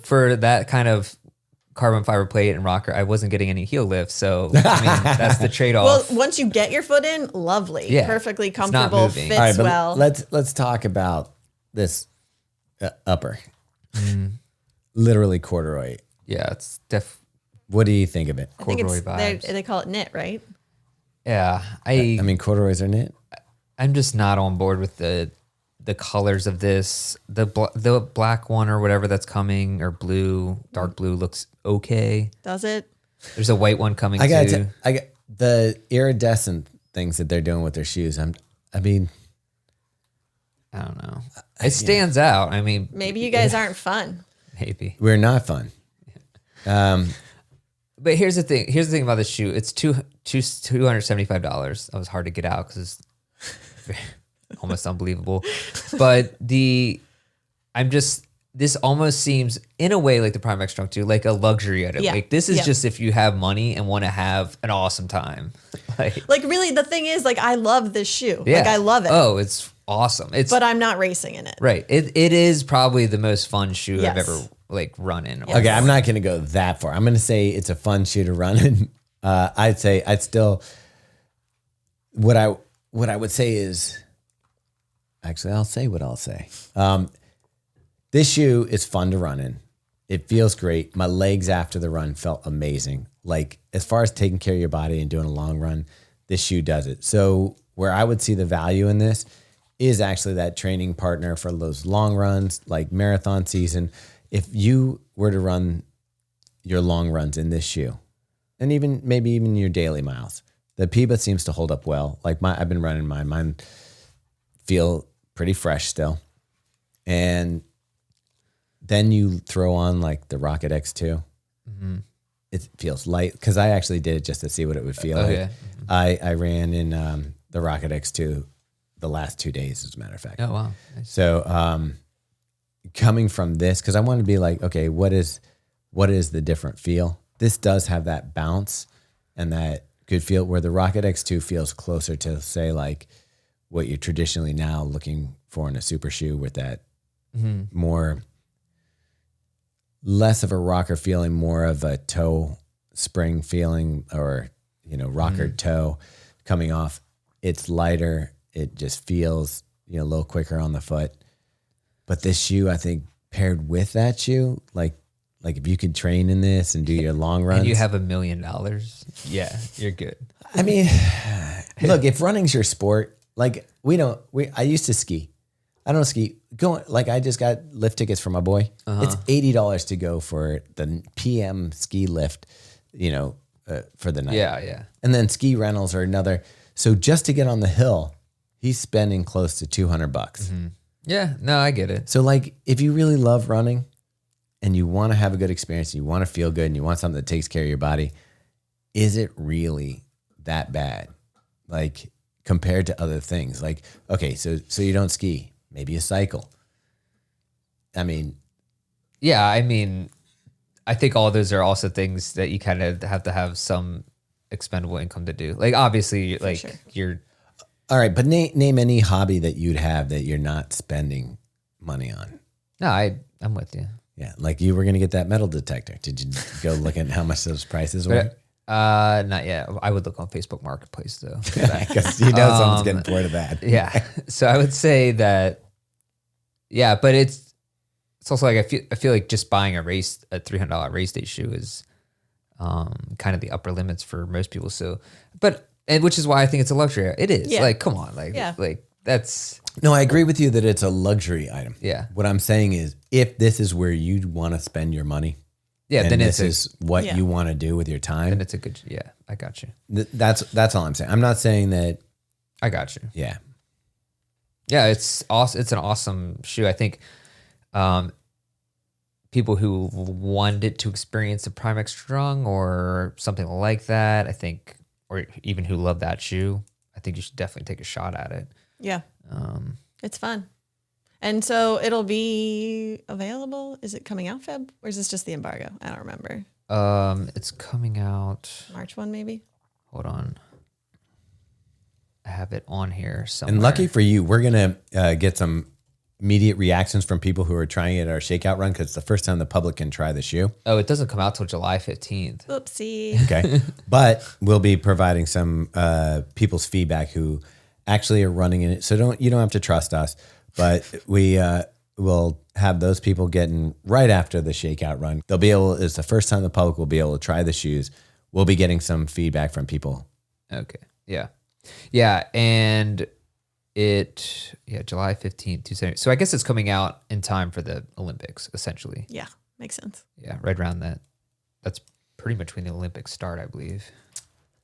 for that kind of carbon fiber plate and rocker, I wasn't getting any heel lift. So I mean, that's the trade well, off. once you get your foot in, lovely, Yeah, perfectly it's not comfortable, moving. fits All right, but well. let's talk about this upper. Literally corduroy. Yeah, it's What do you think of it? I think corduroy it's vibes. they call it knit, right? Yeah, I mean, corduroys are knit. I'm just not on board with the colors of this. The black one or whatever that's coming, or blue, dark blue looks okay. Does it? There's a white one coming I got too. the iridescent things that they're doing with their shoes. I mean, I don't know. It stands out. I mean, Maybe you guys aren't fun. maybe. we're not fun. But here's the thing. Here's the thing about this shoe. It's $275. That was hard to get out because it's almost unbelievable. But this almost seems in a way like the Prime X Trunk 2, like a luxury item. Yeah. Like this is Yeah. just if you have money and want to have an awesome time. Like really, the thing is, like, I love this shoe. Yeah. Like I love it. Oh, it's awesome. It's But I'm not racing in it. right. It is probably the most fun shoe Yes. I've ever like run in. Okay, I'm not going to go that far. I'm going to say it's a fun shoe to run in. I'd still. What I would say is, actually, I'll say what I'll say. This shoe is fun to run in. It feels great. My legs after the run felt amazing. Like as far as taking care of your body and doing a long run, this shoe does it. So where I would see the value in this is actually that training partner for those long runs, like marathon season. If you were to run your long runs in this shoe, and maybe even your daily miles, the Peba seems to hold up well. Like I've been running mine. Mine feel pretty fresh still. And then you throw on like the Rocket X2. Mm-hmm. It feels light because I actually did it just to see what it would feel like. Yeah. I ran in the Rocket X2 the last 2 days, as a matter of fact. Oh wow. Nice. So coming from this, because I want to be like, okay, what is the different feel? This does have that bounce and that good feel where the Rocket X2 feels closer to, say, like what you're traditionally now looking for in a super shoe with that more, less of a rocker feeling, more of a toe spring feeling, or, rocker toe coming off. It's lighter. It just feels, a little quicker on the foot. But this shoe, I think, paired with that shoe, like if you could train in this and do your long runs. And you have $1 million. Yeah, you're good. I mean, look, if running's your sport, like I used to ski. I don't ski. I just got lift tickets for my boy. It's $80 to go for the PM ski lift, for the night. Yeah. And then ski rentals are another. So just to get on the hill, he's spending close to $200. Yeah, no, I get it. So like, if you really love running and you want to have a good experience, and you want to feel good, and you want something that takes care of your body, is it really that bad? Like compared to other things, like, okay, so you don't ski, maybe you cycle. I mean, I think all those are also things that you kind of have to have some expendable income to do. Like obviously, like sure. you're. all right, but name any hobby that you'd have that you're not spending money on. No, I'm with you. Yeah, like you were going to get that metal detector. Did you go look at how much those prices were? Not yet. I would look on Facebook Marketplace though. Because someone's getting bored of that. Yeah. So I would say that. Yeah, but it's also like I feel like just buying a $300 race day shoe is kind of the upper limits for most people. So, and which is why I think it's a luxury. It is. Yeah. Like, come on, like that's. No, I agree with you that it's a luxury item. Yeah. What I'm saying is, if this is where you want to spend your money, Yeah, and then this is what Yeah. you want to do with your time, then it's a good. Yeah, I got you. that's all I'm saying. I'm not saying that. I got you. Yeah. Yeah, it's awesome. It's an awesome shoe. I think people who wanted to experience a Prime X Strung or something like that, I think, or even who love that shoe, I think you should definitely take a shot at it. Yeah. It's fun. And so it'll be available. Is it coming out Feb, or is this just the embargo? I don't remember. It's coming out. March 1 maybe. Hold on. I have it on here somewhere. And lucky for you, we're going to get some immediate reactions from people who are trying it at our shakeout run, because it's the first time the public can try the shoe. Oh, it doesn't come out till July 15th. Oopsie. Okay. But we'll be providing some people's feedback who actually are running in it. So you don't have to trust us, but we we'll have those people getting right after the shakeout run. They'll be able, it's the first time the public will be able to try the shoes. We'll be getting some feedback from people. Okay. Yeah. Yeah. And July 15th, 270. So I guess it's coming out in time for the Olympics, essentially. Yeah, makes sense. Yeah, right around that. That's pretty much when the Olympics start, I believe.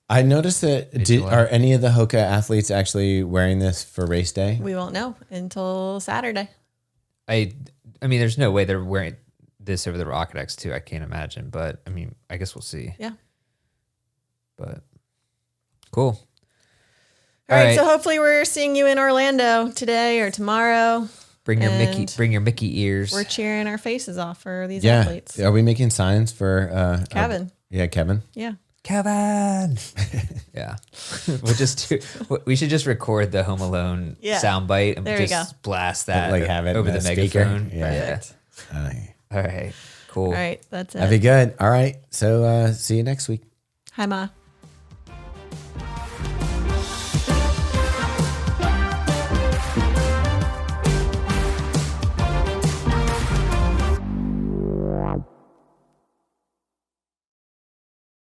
I noticed that, are any of the Hoka athletes actually wearing this for race day? We won't know until Saturday. I mean, there's no way they're wearing this over the Rocket X2. I can't imagine, but I mean, I guess we'll see. Yeah. But cool. All right, so hopefully we're seeing you in Orlando today or tomorrow. Bring your Mickey ears. We're cheering our faces off for these athletes. Are we making signs for Kevin? Kevin. Yeah. Kevin. Yeah. We should just record the Home Alone soundbite and just blast that have it over the megaphone. Yeah. All right. Cool. All right. That's it. That'd be good. All right. So see you next week. Hi, Ma.